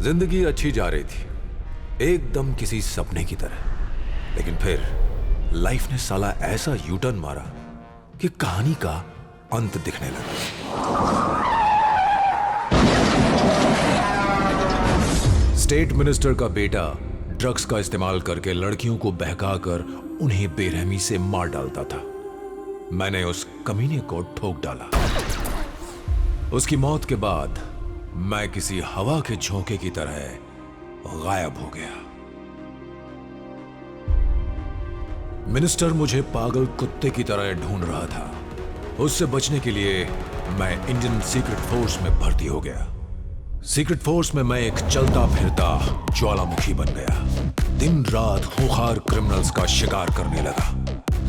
जिंदगी अच्छी जा रही थी, एकदम किसी सपने की तरह। लेकिन फिर लाइफ ने साला ऐसा यू टर्न मारा कि कहानी का अंत दिखने लगा। स्टेट मिनिस्टर का बेटा ड्रग्स का इस्तेमाल करके लड़कियों को बहकाकर उन्हें बेरहमी से मार डालता था। मैंने उस कमीने को ठोक डाला। उसकी मौत के बाद मैं किसी हवा के झोंके की तरह गायब हो गया। मिनिस्टर मुझे पागल कुत्ते की तरह ढूंढ रहा था। उससे बचने के लिए मैं इंडियन सीक्रेट फोर्स में भर्ती हो गया। सीक्रेट फोर्स में मैं एक चलता फिरता ज्वालामुखी बन गया। दिन रात खूंखार क्रिमिनल्स का शिकार करने लगा।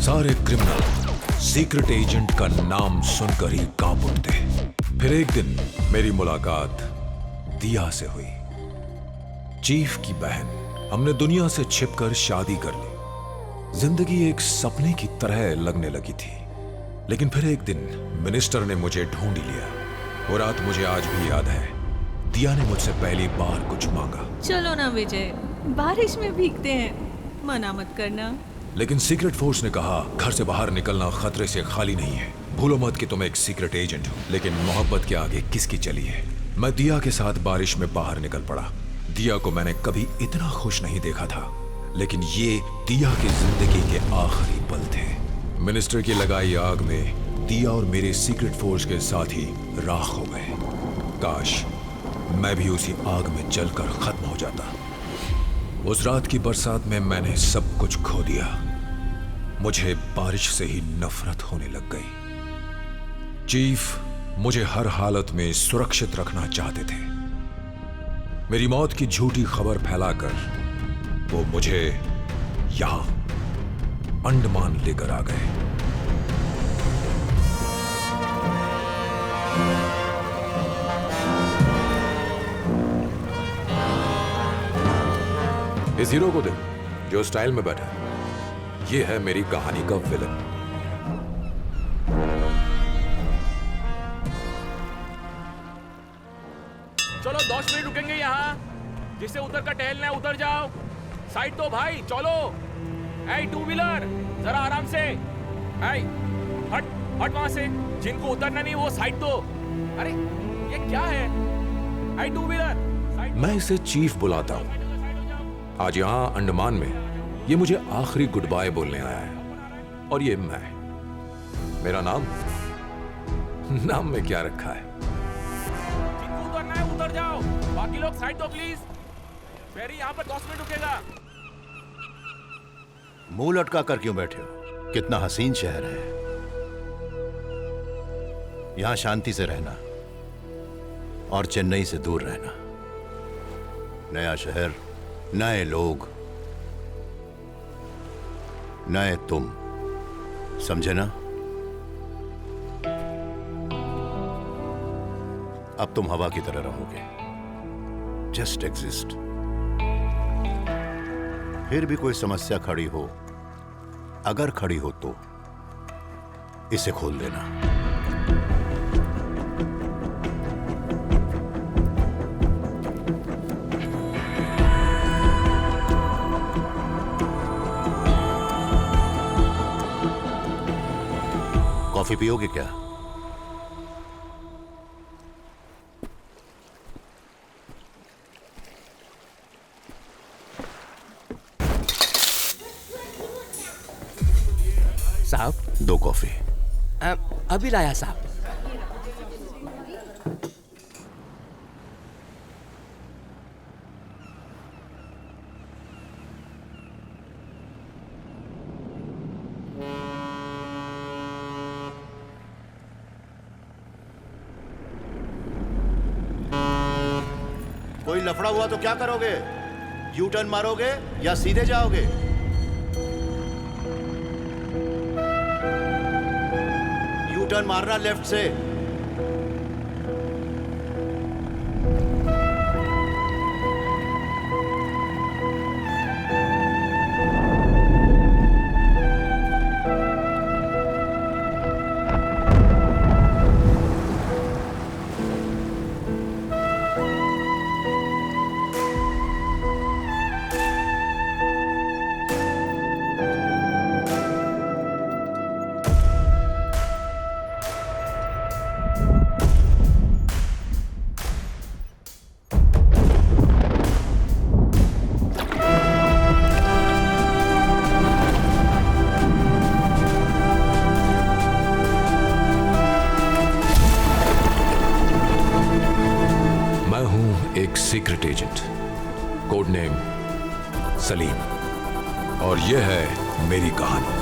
सारे क्रिमिनल सीक्रेट एजेंट का नाम सुनकर ही कांप उठते। फिर एक दिन मेरी मुलाकात दिया से हुई, चीफ की बहन। हमने दुनिया से छिपकर शादी कर ली। जिंदगी एक सपने की तरह लगने लगी थी। लेकिन फिर एक दिन मिनिस्टर ने मुझे ढूंढ ही लिया। वो रात मुझे आज भी याद है। दिया ने मुझसे पहली बार कुछ मांगा। चलो ना विजय, बारिश में भीगते हैं, मना मत करना। लेकिन सीक्रेट फोर्स ने कहा घर से बाहर निकलना खतरे से खाली नहीं है। भूलो मत कि तुम एक सीक्रेट एजेंट हो। लेकिन मोहब्बत के आगे किसकी चली है। मैं दिया के साथ बारिश में बाहर निकल पड़ा। दिया को मैंने कभी इतना खुश नहीं देखा था। लेकिन ये दिया की जिंदगी के आखिरी पल थे। मिनिस्टर की लगाई आग में दिया और मेरे सीक्रेट फोर्स के साथी राख हो गए। काश मैं भी उसी आग में जलकर खत्म हो जाता। उस रात की बरसात में मैंने सब कुछ खो दिया। मुझे बारिश से ही नफरत होने लग गई। चीफ मुझे हर हालत में सुरक्षित रखना चाहते थे। मेरी मौत की झूठी खबर फैलाकर वो मुझे यहां अंडमान लेकर आ गए। इस हीरो को देख जो स्टाइल में बैठा है। ये है मेरी कहानी का विलन। चलो 10 मिनट रुकेंगे यहाँ। जिसे उतर कर टहलना है उतर जाओ। साइड तो भाई चलो। ऐ टू व्हीलर जरा आराम से। ऐ हट हट वहां से। जिनको उतरना नहीं वो साइड तो। अरे ये क्या है? ऐ टू व्हीलर साइड। मैं इसे चीफ बुलाता हूं। आज यहां अंडमान में ये मुझे आखिरी गुड बाय बोलने आया है। और ये मैं, मेरा नाम में क्या रखा है? जिनको उतरना है उतर जाओ। बाकी लोग साइड दो प्लीज। फेरी यहाँ पर 10 मिनट रुकेगा। मुंह लटका कर क्यों बैठे हो? कितना हसीन शहर है। यहां शांति से रहना और चेन्नई से दूर रहना। नया शहर, नए लोग, नए तुम, समझे ना? अब तुम हवा की तरह रहोगे। Just exist. फिर भी कोई समस्या खड़ी हो, अगर खड़ी हो तो इसे खोल देना। कॉफी पियोगे क्या? साहब 2 कॉफी। अभी लाया साहब। कोई लफड़ा हुआ तो क्या करोगे? यू टर्न मारोगे या सीधे जाओगे? यू टर्न मारना लेफ्ट से। Secret agent, code name Salim, और यह है मेरी कहानी।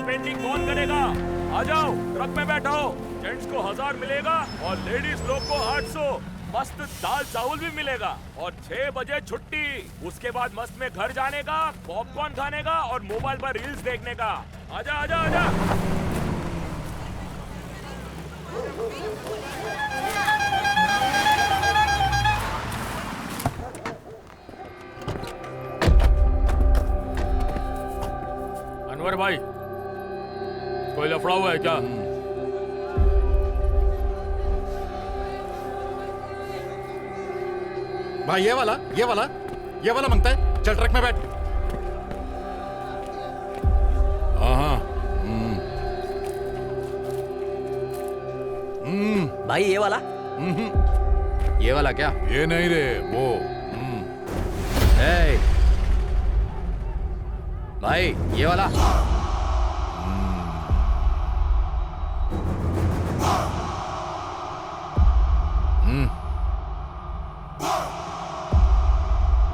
पेंटिंग कौन करेगा? आ जाओ, ट्रक में बैठो। जेंट्स को 1000 मिलेगा और लेडीज लोग को 800। मस्त दाल चावल भी मिलेगा और 6 बजे छुट्टी। उसके बाद मस्त में घर जाने का, पॉपकॉर्न खाने का और मोबाइल पर रील्स देखने का। आजा आजा आजा। अनवर भाई, कोई लफड़ा हुआ है क्या? भाई ये वाला मांगता है। चल ट्रक में बैठ। हाँ। भाई ये वाला? ये वाला क्या? ये नहीं रे, वो। ए, भाई ये वाला।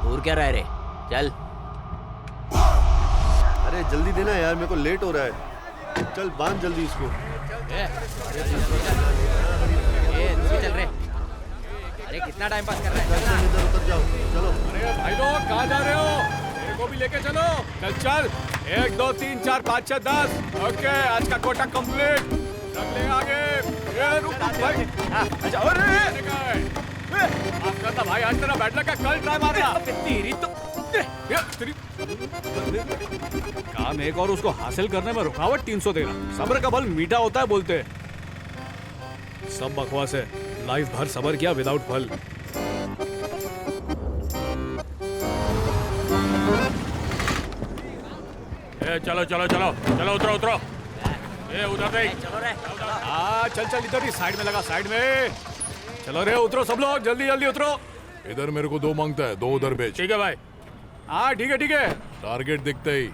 घूर क्या रहा है रे? चल। अरे जल्दी देना यार, मेरे को लेट हो रहा है। चल बांध जल्दी इसको। तू चल रे। अरे कितना टाइम पास कर रहा है? चल इधर उतर जाओ, चलो। अरे भाई लोग कहाँ जा रहे हो? मेरे को भी लेके चलो। चल चल। 1 2 3 4 5 6 10। ओके, आज का कोटा कंप्लीट। रख ले आगे। ये रुक भाई। अच्छा, अरे माफ करना भाई, आज तेरा बैड लक का कल ट्राई मार रहा। तेरी तो तेरी काम एक और उसको हासिल करने में रुकावट 300 देना। सब्र का फल मीठा होता है बोलते हैं। सब बकवास है। लाइफ भर सब्र किया विदाउट फल। चलो चलो चलो चलो, उतरो उतरो। ये उधर देख। चलो रे। चल चल, इधर ही साइड में लगा, साइड में। चलो रे, उतरो सब लोग, जल्दी जल्दी उतरो। इधर मेरे को 2 मांगता है, 2 उधर भेज। ठीक है भाई। हाँ ठीक है ठीक है। टारगेट दिखते ही।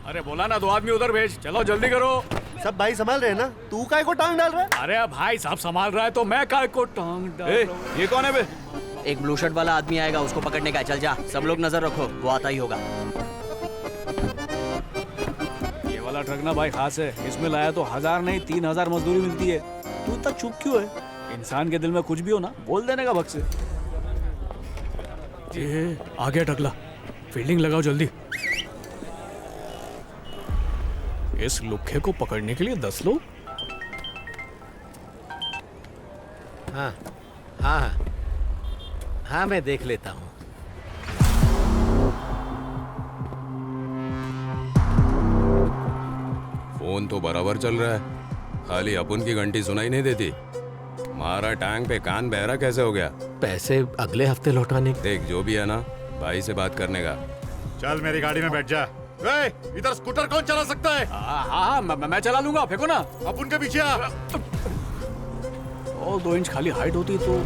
अरे बोला ना 2 आदमी उधर भेज। चलो जल्दी करो। सब भाई संभाल रहे हैं ना? तू काय को टांग डाल रहा है? अरे भाई साहब संभाल रहा है तो मैं काय को टांग डाल रहा हूं? ये कौन है बे? एक ब्लू शर्ट वाला आदमी आएगा, उसको पकड़ने का है। चल जा, सब लोग नजर रखो, वो आता ही होगा। ये वाला ट्रक ना भाई खास है। इसमें लाया तो 1000 नहीं 3000 मजदूरी मिलती है। तू इतना चुप क्यों है? इंसान के दिल में कुछ भी हो ना, बोल देने का भक्त से। ये आ गया टकला। फील्डिंग लगाओ जल्दी। इस लुखे को पकड़ने के लिए 10 लोग। हाँ हाँ हाँ, मैं देख लेता हूँ। फोन तो बराबर चल रहा है, खाली अपन की घंटी सुनाई नहीं देती। मारा टांग पे कान बहरा कैसे हो गया? पैसे अगले हफ्ते लौटाने। देख जो भी है ना, भाई से बात करने का। चल मेरी गाड़ी में बैठ जा। इधर स्कूटर कौन चला सकता है? हाँ मैं चला लूंगा, फेंको ना। अब उनके पीछे आ। और 2 इंच खाली हाइट होती तो।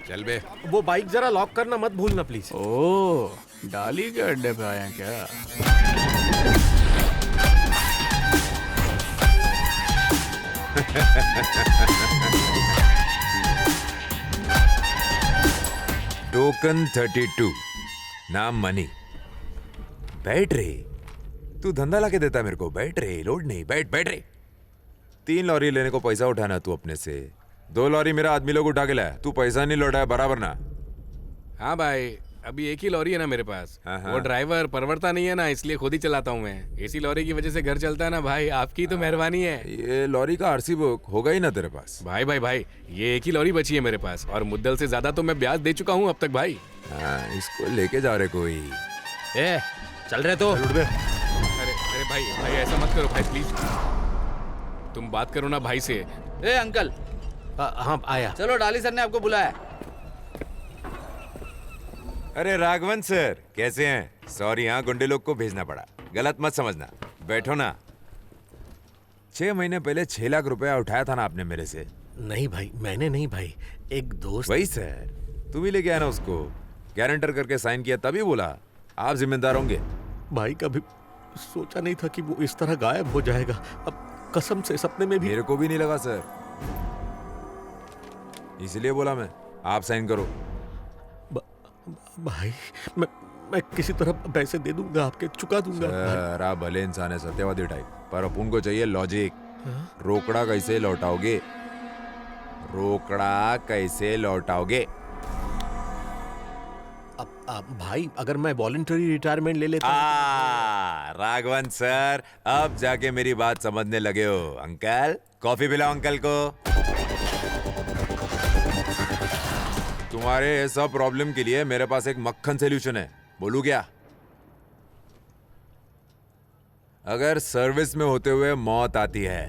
चल बे। वो बाइक जरा लॉक करना मत भूलना प्लीज। ओ, डाली के अड्डे पे आए हैं क्या? टोकन 32, नाम मनी। बैठ रे, तू धंधा लाके देता मेरे को। बैठ रे, लोड नहीं, बैठ बैठ रे। 3 लॉरी लेने को पैसा उठाना तू अपने से, 2 लॉरी मेरा आदमी लोग उठा के लाया, तू पैसा नहीं लौटाया बराबर ना। हाँ भाई, अभी एक ही लॉरी है ना मेरे पास। हाँ। वो ड्राइवर परवरता नहीं है ना, इसलिए खुद ही चलाता हूँ मैं। इसी लॉरी की वजह से घर चलता है ना भाई, आपकी तो मेहरबानी है। ये लॉरी का आरसी बुक होगा ही ना तेरे पास? भाई ये एक ही लॉरी बची है मेरे पास, और मुद्दल से ज्यादा तो मैं ब्याज दे चुका हूँ अब तक भाई। हाँ, इसको लेके जा रहे कोई। ए, चल रहे तो। अरे भाई ऐसा मत करो भाई प्लीज। तुम बात करो ना भाई से। ए अंकल, हाँ आया। चलो डाली सर ने आपको बुलाया। अरे राघवन सर, कैसे हैं? सॉरी, हाँ गुंडे लोग को भेजना पड़ा, गलत मत समझना। बैठो ना। 6 महीने पहले 6 लाख रुपया उठाया था ना आपने मेरे से? नहीं भाई, मैंने नहीं भाई, एक दोस्त। वही सर, तुम ही लेके आया ना उसको, गारंटर करके साइन किया, तभी बोला आप जिम्मेदार होंगे। भाई कभी सोचा नहीं था कि वो इस तरह गायब हो जाएगा। अब कसम से सपने में भी। मेरे को भी नहीं लगा सर, इसलिए बोला मैं, आप साइन करो। भाई मैं किसी तरह पैसे दे दूंगा, आपके चुका दूंगा। सर आप भले इंसान है, सत्यवादी टाइप, पर अपन को चाहिए लॉजिक। रोकड़ा कैसे लौटाओगे? रोकड़ा कैसे लौटाओगे? अब भाई अगर मैं वॉलंटरी रिटायरमेंट ले लेता। राघवन सर, अब जाके मेरी बात समझने लगे हो। अंकल कॉफी पिलाओ अंकल को। तुम्हारे सब प्रॉब्लम के लिए मेरे पास एक मक्खन सॉल्यूशन है, बोलूं क्या? अगर सर्विस में होते हुए मौत आती है,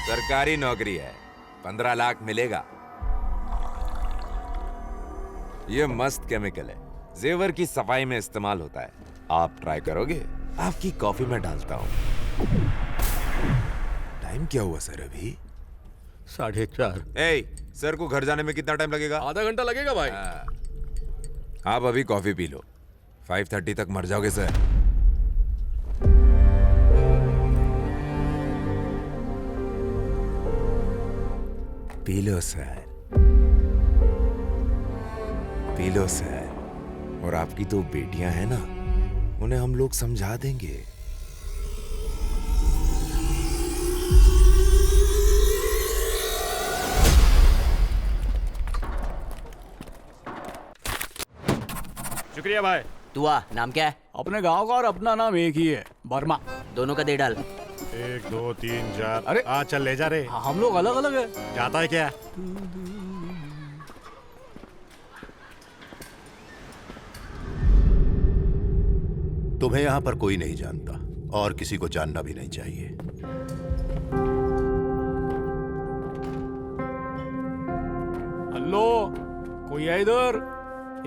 सरकारी नौकरी है, 15 लाख मिलेगा। ये मस्त केमिकल है, जेवर की सफाई में इस्तेमाल होता है। आप ट्राई करोगे? आपकी कॉफी में डालता हूं। टाइम क्या हुआ सर अभी? 4:30। सर को घर जाने में कितना टाइम लगेगा? आधा घंटा लगेगा भाई। आप अभी कॉफी पी लो, 5:30 तक मर जाओगे sir. P low sir, P low sir. और आपकी 2 बेटियां हैं ना, उन्हें हम लोग समझा देंगे। शुक्रिया भाई। तू आ, नाम क्या है? अपने गांव का और अपना नाम एक ही है, वर्मा। दोनों का दे डाल। 1 2 3 4। अरे चल ले जा रे। हम लोग अलग अलग है। जाता है क्या? तुम्हें यहां पर कोई नहीं जानता और किसी को जानना भी नहीं चाहिए। हेलो, कोई है इधर?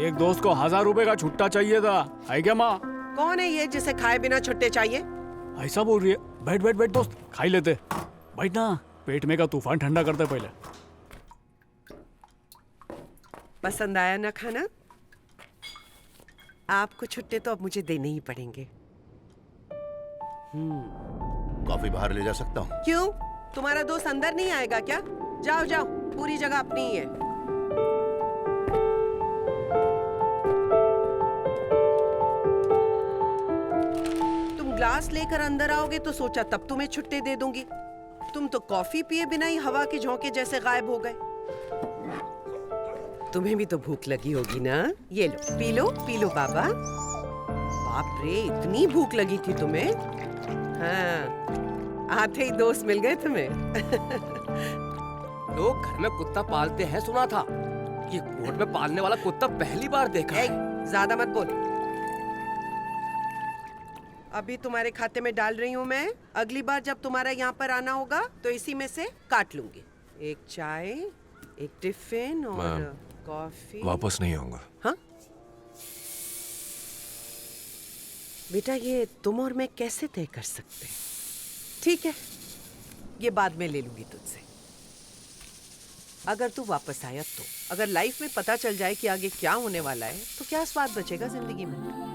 एक दोस्त को 1000 रुपए का छुट्टा चाहिए था, है क्या माँ? कौन है ये जिसे खाए बिना छुट्टे चाहिए? ऐसा बोल रही है? बैठ बैठ बैठ दोस्त, खाई लेते। बैठ ना, पेट में का तूफान ठंडा करते पहले। पसंद आया ना खाना? आपको छुट्टे तो अब मुझे देने ही पड़ेंगे। कॉफी बाहर ले जा सकता हूँ? क्यों? तुम्हारा दोस्त अंदर नहीं आएगा क्या? जाओ जाओ, पूरी जगह अपनी ही है। तुम ग्लास लेकर अंदर आओगे तो सोचा तब तुम्हें छुट्टे दे दूंगी। तुम तो कॉफी पिए बिना ही हवा के झोंके जैसे गायब हो गए। तुम्हें भी तो भूख लगी होगी ना? ये लो, पी लो बाबा। बाप रे, इतनी भूख लगी थी तुम्हें? हाँ, आते ही दोस्त मिल गए तुम्हें। लोग घर में कुत्ता पालते हैं सुना था, ये कोर्ट में पालने वाला कुत्ता पहली बार देखा है। ज्यादा मत बोल। अभी तुम्हारे खाते में डाल रही हूँ मैं। अगली बार जब तुम्हारा यहाँ पर आना होगा तो इसी में से काट लूंगी। एक चाय, एक टिफिन और कॉफी। वापस नहीं आऊंगा। हाँ बेटा, ये तुम और मैं कैसे तय कर सकते हैं? ठीक है, ये बाद में ले लूंगी तुझसे। अगर तू वापस आया तो, अगर लाइफ में पता चल जाए कि आगे क्या होने वाला है, तो क्या स्वाद बचेगा जिंदगी में?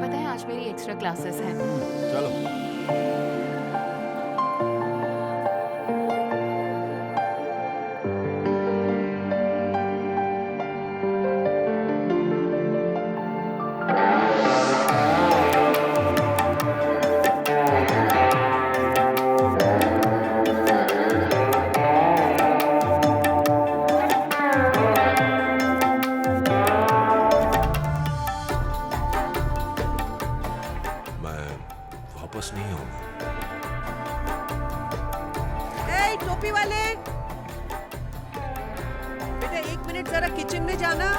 पता है आज मेरी एक्स्ट्रा क्लासेस हैं। चलो। वापस नहीं आऊंगा। ए, टोपी वाले, बेटा 1 मिनट जरा किचन में जाना।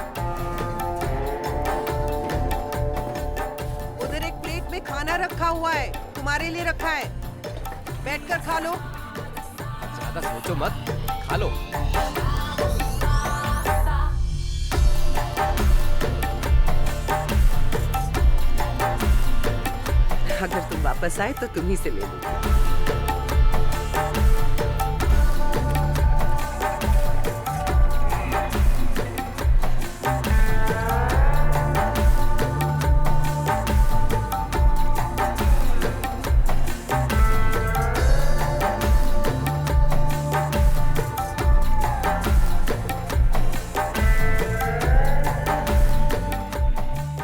उधर एक प्लेट में खाना रखा हुआ है, तुम्हारे लिए रखा है, बैठकर खा लो। ज्यादा सोचो मत, खा लो। अगर तुम वापस आए तो तुम ही से ले लूंगी।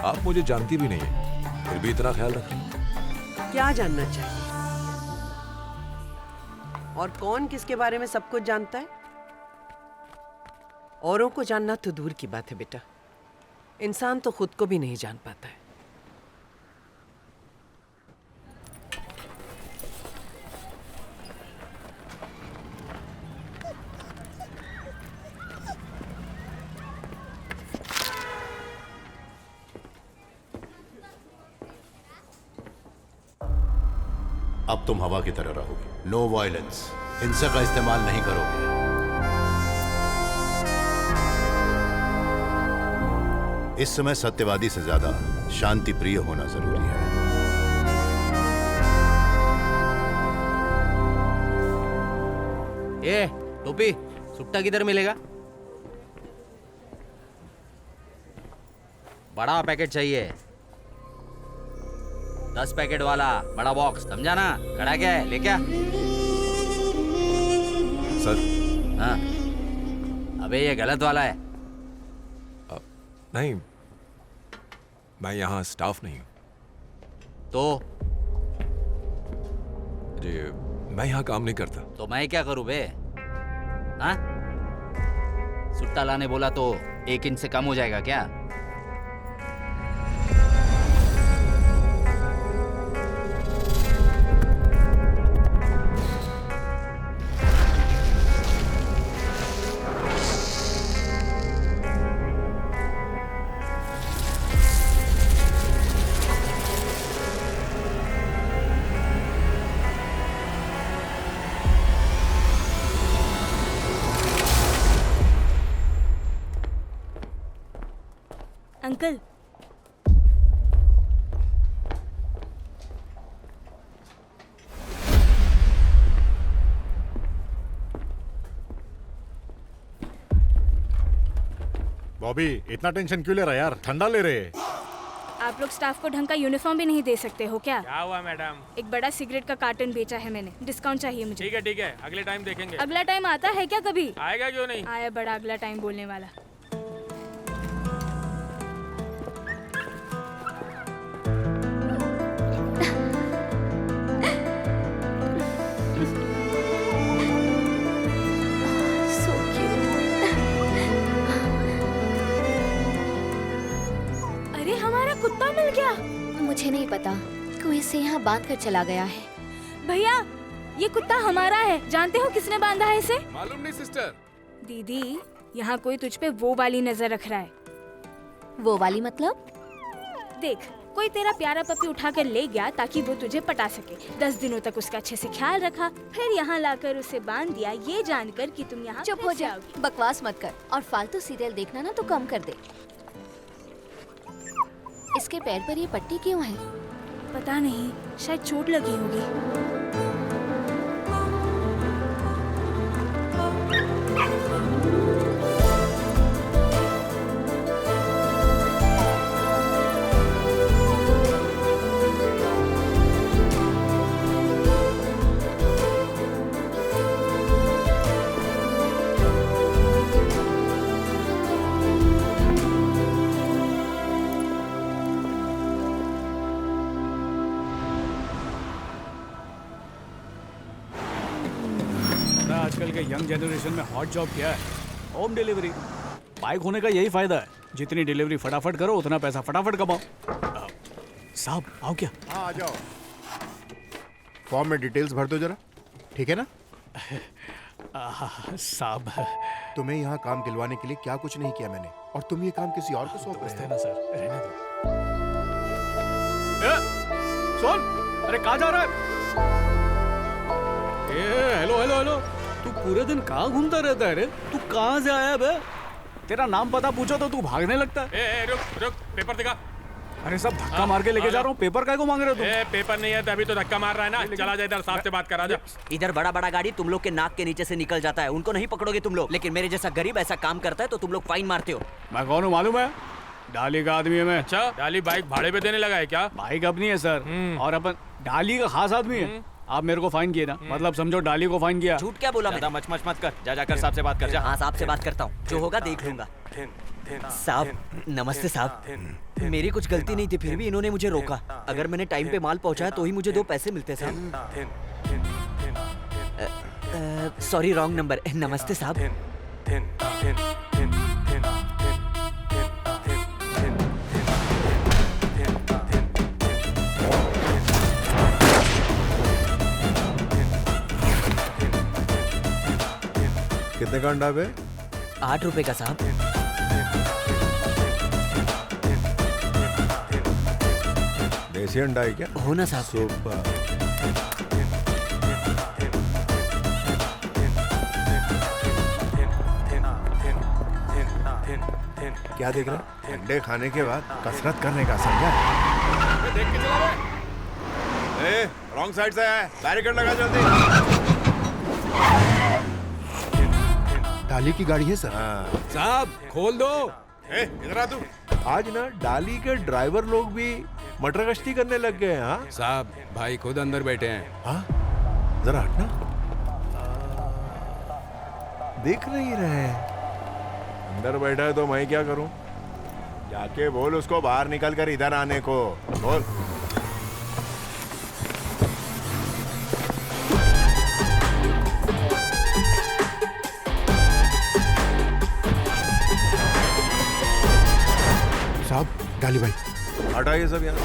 आप मुझे जानती भी नहीं है, फिर भी इतना ख्याल रख रही हैं। क्या जानना चाहिए? और कौन किसके बारे में सब कुछ जानता है? औरों को जानना तो दूर की बात है बेटा, इंसान तो खुद को भी नहीं जान पाता है। अब तुम हवा की तरह रहोगे। नो वायलेंस, हिंसा का इस्तेमाल नहीं करोगे। इस समय सत्यवादी से ज्यादा शांति प्रिय होना जरूरी है। ये टोपी सुट्टा किधर मिलेगा? बड़ा पैकेट चाहिए, 10 पैकेट वाला बड़ा बॉक्स, समझा ना? खड़ा क्या है, ले क्या? सर। हाँ, अबे ये गलत वाला है। नहीं, मैं यहाँ स्टाफ नहीं हूँ। तो जी, मैं यहाँ काम नहीं करता। तो मैं क्या करूँ बे? हाँ, सुट्टा लाने बोला तो 1 इंच से कम हो जाएगा क्या? अंकल, बॉबी, इतना टेंशन क्यों ले रहा है यार? ठंडा ले रहे। आप लोग स्टाफ को ढंग का यूनिफॉर्म भी नहीं दे सकते हो क्या? क्या हुआ मैडम? एक बड़ा सिगरेट का कार्टन बेचा है मैंने, डिस्काउंट चाहिए मुझे। ठीक है, अगले टाइम देखेंगे। अगला टाइम आता है क्या कभी? आएगा क्यों नहीं? आया बड़ा अगला टाइम बोलने वाला। कुत्ता मिल गया। मुझे नहीं पता, कोई इसे यहाँ बांध कर चला गया है। भैया ये कुत्ता हमारा है, जानते हो किसने बांधा है इसे? मालूम नहीं सिस्टर। दीदी यहाँ कोई तुझ पे वो वाली नजर रख रहा है। वो वाली मतलब? देख, कोई तेरा प्यारा पपी उठा कर ले गया ताकि वो तुझे पटा सके। 10 दिनों तक उसका अच्छे से ख्याल रखा, फिर यहाँ लाकर उसे बांध दिया, ये जानकर कि तुम यहाँ चुप हो जाओ, बकवास मत कर और फालतू सीरियल देखना ना तो कम कर दे। इसके पैर पर ये पट्टी क्यों है? पता नहीं, शायद चोट लगी होगी। आजकल के यंग जनरेशन में हॉट जॉब क्या है? Home delivery. बाइक होने का यही फायदा है, जितनी डिलीवरी फटाफट करो उतना पैसा फटाफट कमाओ। साहब आओ क्या? हाँ आ जाओ। फॉर्म में डिटेल्स भर दो जरा, ठीक है ना? साहब तुम्हें यहाँ काम दिलवाने के लिए क्या कुछ नहीं किया मैंने, और तुम ये काम किसी और को सौंप रहे हो। ना सर, रहने दो। सुन, अरे कहाँ जा रहा है? हेलो हेलो हेलो, तू पूरे दिन कहाँ घूमता रहता है रे? तू कहाँ से आया बे? तेरा नाम पता पूछो तो तू भागने लगता है। रुक, पेपर दिखा। अरे सब धक्का मार के लेके जा रहा हूँ, पेपर काय को मांग रहे हो तुम? पेपर नहीं है तो अभी तो धक्का मार रहा है ना। चला जा इधर, साहब से बात करा जा। इधर बड़ा बड़ा गाड़ी तुम लोग के नाक के नीचे से निकल जाता है, उनको नहीं पकड़ोगे तुम लोग। लेकिन मेरे जैसा गरीब ऐसा काम करता है तो तुम लोग फाइन मारते हो। मैं कौन हूँ मालूम है? डाली का आदमी है मैं। अच्छा, डाली बाइक भाड़े पे देने लगा है क्या? बाइक अपनी है सर, और अपन डाली का खास आदमी है। आप मेरे को फाइन किए ना, मतलब समझो डाली को फाइन किया। झूठ क्या बोला मैं? मच मत कर, जा जाकर साहब से बात कर जा। हाँ साहब से बात करता हूँ, जो होगा देख लूंगा। साहब नमस्ते साहब, मेरी कुछ गलती नहीं थी फिर भी इन्होंने मुझे रोका। अगर मैंने टाइम पे माल पहुंचाया तो ही मुझे 2 पैसे मिलते साहब। Sorry wrong number. नमस्ते साहब। कितने का अंडा है? 8 रुपए का साहब। देसी अंडा है क्या? हो ना साहब। सुपर। क्या देख रहा? अंडे खाने के बाद कसरत करने का, समझा? देख के चला रे। रॉन्ग साइड से है, बैरिकेड लगा जल्दी। डाली की गाड़ी है सर। साहब खोल दो। इधर आ तू। आज ना डाली के ड्राइवर लोग भी मटर गश्ती करने लग गए हैं। हाँ साहब, भाई खुद अंदर बैठे हैं। हाँ जरा हटना, देख नहीं रहे। अंदर बैठा है तो मैं क्या करूं? जाके बोल उसको बाहर निकल कर इधर आने को बोल। साहब, डाली भाई हटाइए सब यहाँ।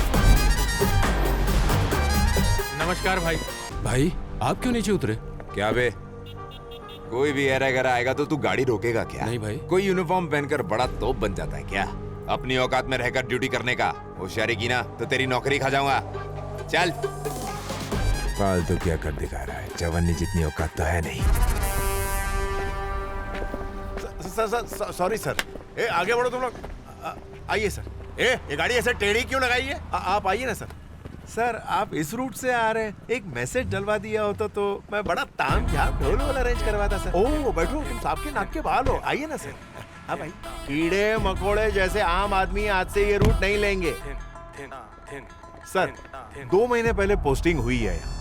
नमस्कार भाई। भाई आप क्यों नीचे उतरे? क्या बे, कोई भी एरा अगर आएगा तो तू गाड़ी रोकेगा क्या? नहीं भाई। कोई यूनिफॉर्म पहनकर बड़ा तोप बन जाता है क्या? अपनी औकात में रहकर ड्यूटी करने का होशियारी की ना तो तेरी नौकरी खा जाऊंगा। चल। फालतू क्या कर दिखा रहा है, जवानी जितनी औकात तो है नहीं। सॉरी सर, आगे बढ़ो तुम लोग। आइए सर। ये गाड़ी ऐसे टेढ़ी क्यों लगाई है? आप आइए ना सर। सर आप इस रूट से आ रहे हैं, एक मैसेज डलवा दिया होता तो मैं बड़ा ताम झाम ढोल वाला अरेंज करवाता सर। ओह बैठो, तुम साहब के नाक के बाल हो, आइए ना सर। हाँ भाई, कीड़े मकोड़े जैसे आम आदमी आज से ये रूट नहीं लेंगे। सर 2 महीने पहले पोस्टिंग हुई है यहाँ।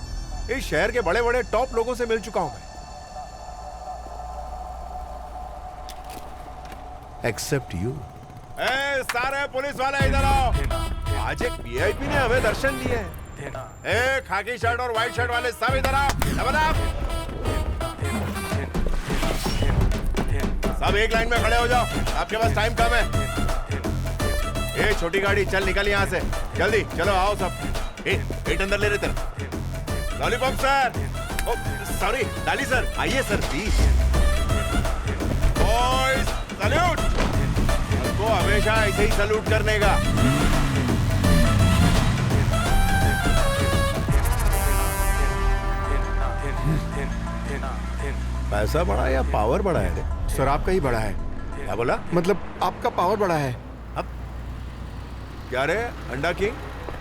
इस शहर के बड़े बड़े टॉप लोगों से मिल चुका हूं मैं, एक्सेप्ट यू। सारे पुलिस वाले इधर आओ। आज एक वीआईपी ने हमें दर्शन दिए हैं। खाकी शर्ट और व्हाइट शर्ट वाले सब इधर आओ। सब एक लाइन में खड़े हो जाओ, आपके पास टाइम कम है। ए छोटी गाड़ी, चल निकल यहाँ से जल्दी, चलो आओ सब। एट अंदर ले रहे तेरे। लॉलीपॉप सर, ओ सॉरी डाली सर, आइए सर प्लीज। बॉयज सैल्यूट, हमको हमेशा ऐसे ही सैल्यूट करने का। पैसा बढ़ा या पावर बढ़ा है? सर आपका ही बढ़ा है। क्या बोला? मतलब आपका पावर बढ़ा है। अब क्या रे अंडा किंग,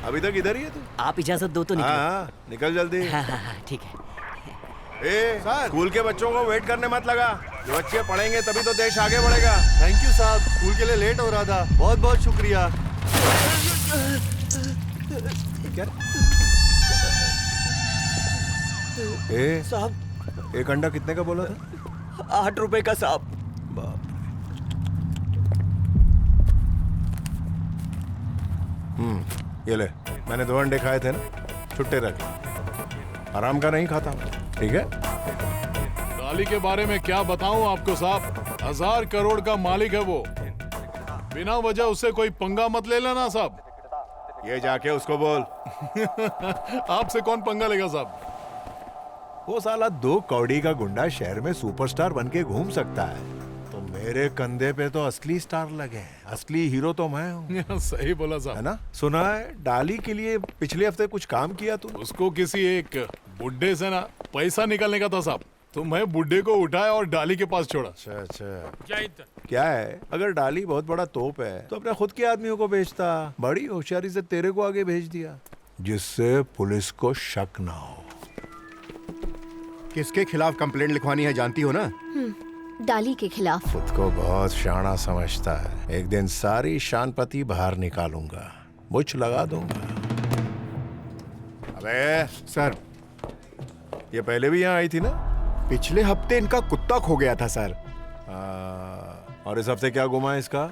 अभी तक इधर ही है तू? आप इजाजत दो तो निकलो। हाँ निकल जल्दी। हाँ, ठीक है। स्कूल के बच्चों को वेट करने मत लगा। जो बच्चे पढ़ेंगे तभी तो देश आगे बढ़ेगा। थैंक यू साहब, स्कूल के लिए लेट हो रहा था, बहुत बहुत शुक्रिया। साहब एक अंडा कितने का बोला था? 8 रुपए का साहब। ये ले, मैंने 2 अंडे खाए थे ना, छुट्टे रख। आराम का नहीं खाता, ठीक है? डाली के बारे में क्या बताऊं आपको साहब, 1000 करोड़ का मालिक है वो। बिना वजह उससे कोई पंगा मत ले लेना साहब। ये जाके उसको बोल। आपसे कौन पंगा लेगा साहब? वो साला 2 कौड़ी का गुंडा शहर में सुपरस्टार बन के घूम सकता है, तो मेरे कंधे पे तो असली स्टार लगे, असली हीरो तो मैं हूँ। सही बोला साहब, है ना? सुना है डाली के लिए पिछले हफ्ते कुछ काम किया तू? उसको किसी एक बुड्ढे से ना पैसा निकालने का था साहब, तो मैं बुड्ढे को उठाया और डाली के पास छोड़ा। अच्छा क्या है, अगर डाली बहुत बड़ा तोप है तो अपने खुद के आदमियों को भेजता। बड़ी होशियारी से तेरे को आगे भेज दिया, जिससे पुलिस को शक ना हो। किसके खिलाफ कंप्लेंट लिखवानी है जानती हो ना? डाली के खिलाफ। खुद को बहुत शाना समझता है। एक दिन सारी शानपति बाहर निकालूंगा, मुझ लगा दूंगा। अबे सर, ये पहले भी यहाँ आई थी ना? पिछले हफ्ते इनका कुत्ता खो गया था सर। और इस हफ्ते क्या गुमा है इसका?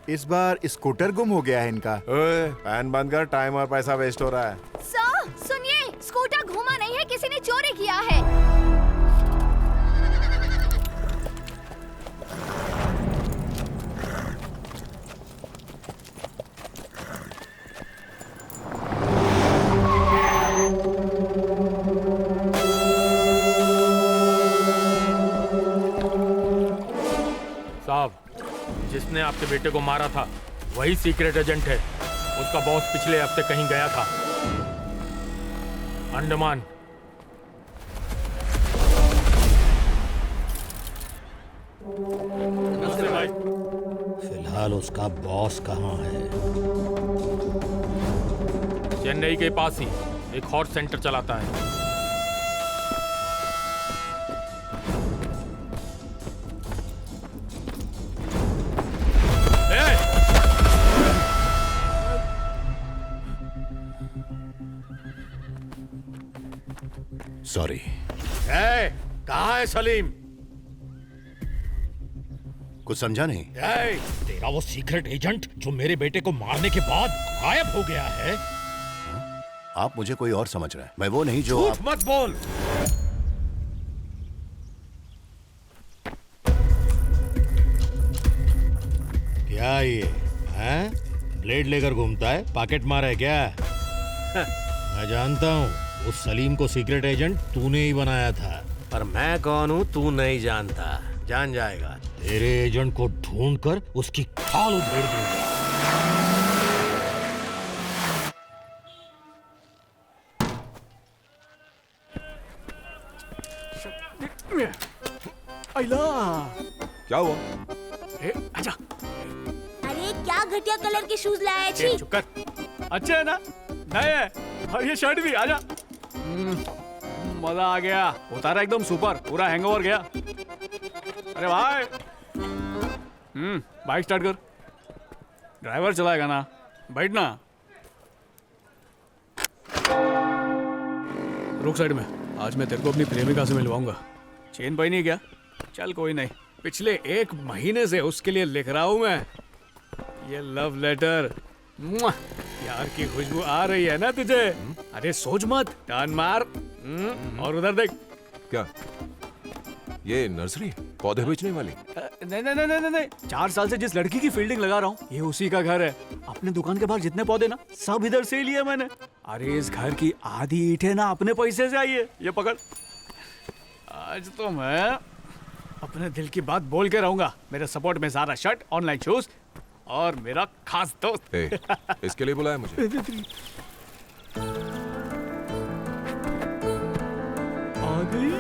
इस बार स्कूटर गुम हो गया है इनका। पैन बंद कर, टाइम और पैसा वेस्ट हो रहा है। सर सुनिए, स्कूटर घूमा नहीं है, किसी ने चोरी किया है। साहब, जिसने आपके बेटे को मारा था वही सीक्रेट एजेंट है। उसका बॉस पिछले हफ्ते कहीं गया था, अंडमान। फिलहाल उसका बॉस कहाँ है? चेन्नई के पास ही एक हॉट सेंटर चलाता है। सॉरी। कहाँ है सलीम? कुछ समझा नहीं। तेरा वो सीक्रेट एजेंट जो मेरे बेटे को मारने के बाद गायब हो गया है। आप मुझे कोई और समझ रहे हैं, मैं वो नहीं जो झूठ मत बोल। क्या ये हैं? ब्लेड लेकर घूमता है, पॉकेट मारा है क्या? मैं जानता हूँ उस सलीम को सीक्रेट एजेंट तूने ही बनाया था। पर मैं कौन हूँ तू नहीं जानता, जान जाएगा। तेरे एजेंट को ढूंढकर उसकी खाल उधेड़ दूंगा। क्या हुआ? आजा। अरे क्या घटिया कलर के शूज लाया छी। चुप कर। अच्छे है ना, नए है, और ये शर्ट भी। आजा। मजा आ गया, उतारा एकदम सुपर, पूरा हैंगओवर गया। अरे भाई, बाइक स्टार्ट कर। ड्राइवर चलाएगा ना, बैठना। रुक साइड में, आज मैं तेरे को अपनी प्रेमिका से मिलवाऊंगा। चेन पाई नहीं क्या? चल कोई नहीं, पिछले 1 महीने से उसके लिए लिख रहा हूं मैं ये लव लेटर। प्यार की खुशबू आ रही है ना तुझे? अरे सोच मत, टर्न मार और उधर देख। क्या ये नर्सरी पौधे बेचने वाली? नहीं नहीं नहीं नहीं नहीं, 4 साल से जिस लड़की की फील्डिंग लगा रहा हूँ ये उसी का घर है। अपने दुकान के बाहर जितने पौधे ना सब इधर से ही लिए मैंने। अरे इस घर की आधी ईंटें ना अपने पैसे से आई है। ये पकड़, आज तो मैं अपने दिल की बात बोल के रहूंगा। मेरे सपोर्ट में सारा शर्ट, ऑनलाइन शूज और मेरा खास दोस्त। इसके लिए बुलाया मुझे? आ गई।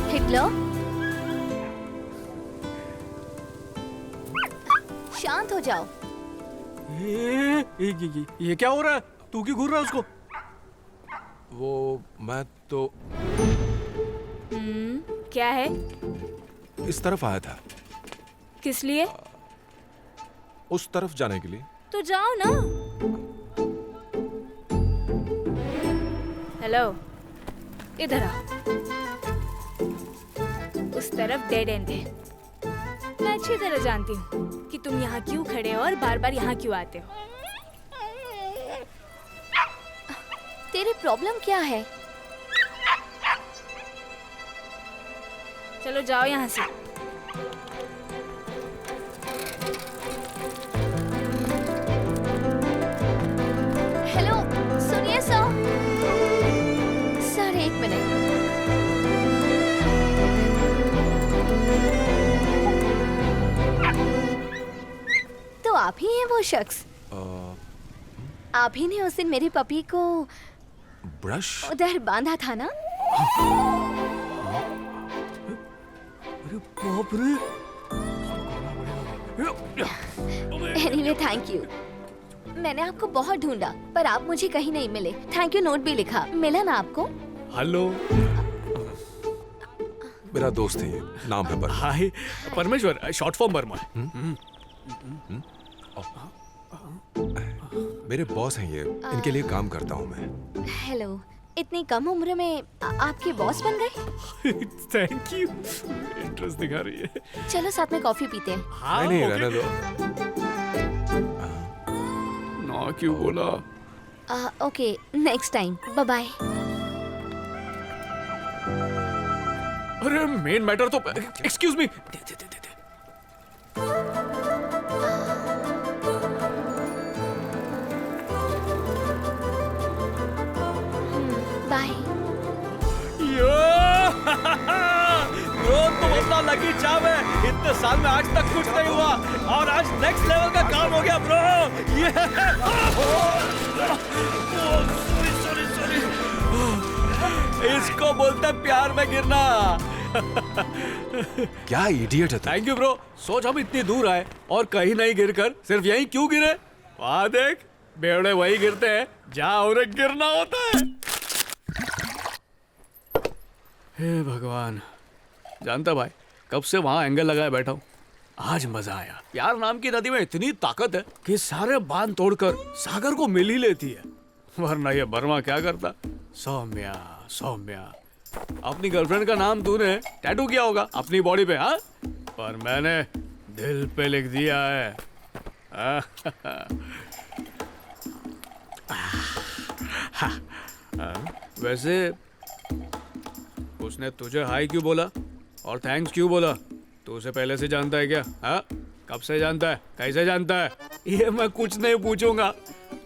हिटलर, शांत हो जाओ। ये क्या हो रहा है? तू क्यों घूर रहा है उसको? वो मैं तो क्या है? इस तरफ आया था। किस लिए? उस तरफ जाने के लिए। तो जाओ ना। हेलो, इधर आ। उस तरफ डेड एंड है। मैं अच्छी तरह जानती हूँ कि तुम यहाँ क्यों खड़े हो और बार बार यहाँ क्यों आते हो। तेरी प्रॉब्लम क्या है? चलो जाओ यहाँ से। हेलो, सुनिए सर, 1 मिनट। तो आप ही हैं वो शख्स? आप ही ने उस दिन मेरी पपी को ब्रश उधर बांधा था ना? अरे बाप रे। Anyway thank you. मैंने आपको बहुत ढूंढा पर आप मुझे कहीं नहीं मिले। थैंक यू नोट भी लिखा। मिला ना आपको? हेलो, मेरा दोस्त है, नाम है पर। हाय परमेश्वर, शॉर्ट फॉर्म वर्मा। मेरे बॉस हैं ये, इनके लिए काम करता हूँ मैं। हेलो, इतनी कम उम्र में आपके बॉस बन गए? थैंक यू, इंटरेस्ट दिखा रही है। चलो साथ में कॉफी पीते हैं। हाँ, नहीं रहने दो। ना क्यों बोला? Okay, next time. Bye bye. अरे मेन मैटर तो, एक्सक्यूज मी। बाय। ब्रो तुम अपना लकी चाव है। इतने साल में आज तक कुछ नहीं हुआ और आज नेक्स्ट लेवल का काम हो गया ब्रो। ये सॉरी। इसको बोलते हैं प्यार में गिरना। क्या इडियट है तू। Thank you bro. सोच हम इतनी दूर आए और कहीं नहीं गिरकर सिर्फ यहीं क्यों गिरे? वहां देख, बेवड़े वही गिरते हैं जहां उन्हें गिरना होता है। हे भगवान, जानता भाई कब से वहां एंगल लगाए बैठा हूँ। आज मजा आया। प्यार नाम की नदी में इतनी ताकत है कि सारे बांध तोड़कर सागर को मिल ही लेती है। वरना ये बर्मा क्या करता? सौम्या सौम्या, अपनी गर्लफ्रेंड का नाम तूने टैटू किया होगा अपनी बॉडी पे, हाँ? पर मैंने दिल पे लिख दिया है। वैसे उसने तुझे हाय क्यों बोला और थैंक्स क्यों बोला? तू उसे पहले से जानता है क्या? हाँ, कब से जानता है, कैसे जानता है? ये मैं कुछ नहीं पूछूंगा।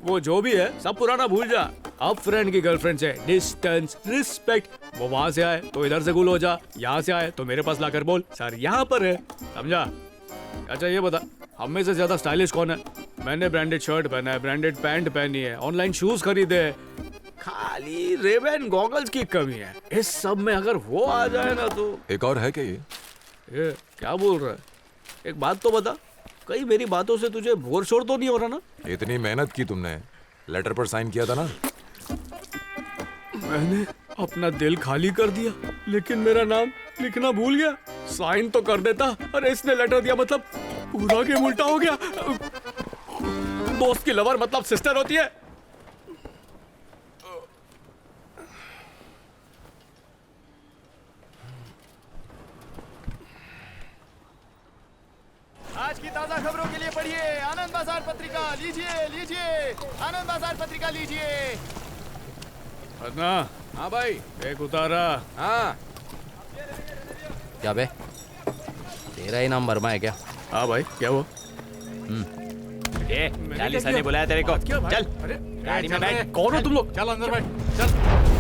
वो जो भी है सब पुराना भूल जा। अब फ्रेंड की गर्लफ्रेंड से डिस्टेंस, रिस्पेक्ट। वो वहां से आए तो इधर से कूल हो जा, यहाँ से आए तो मेरे पास लाकर बोल सर यहाँ पर है, समझा? अच्छा ये बता, हम में से ज्यादा स्टाइलिश कौन है? मैंने ब्रांडेड शर्ट पहना है, ब्रांडेड पैंट पहनी है, ऑनलाइन शूज खरीदे, खाली रेबन गॉगल्स की कमी है। इस सब में अगर वो आ जाए ना तो। एक और है क्या ये? ये क्या बोल रहा है? एक बात तो बता, कहीं मेरी बातों से तुझे बोर शोर तो नहीं हो रहा ना? इतनी मेहनत की तुमने, लेटर पर साइन किया था ना? मैंने अपना दिल खाली कर दिया, लेकिन मेरा नाम लिखना भूल गया। साइन तो कर देता, अरे इसने लेटर दिया मतलब पूरा गेम उल्टा हो गया। दोस्त की लवर मतलब सिस्टर होती है। आज की ताजा खबरों के लिए पढ़िए आनंद बाजार पत्रिका। लीजिए लीजिए आनंद बाजार पत्रिका लीजिए। अदना, हाँ भाई, एक उतारा। हाँ क्या बे, तेरा ही नाम वर्मा है क्या? हाँ भाई, क्या हुआ? चालीस ने बुलाया तेरे को। चल गाड़ी में बैठ। कौन हो तुम लोग? चल अंदर बैठ, चल।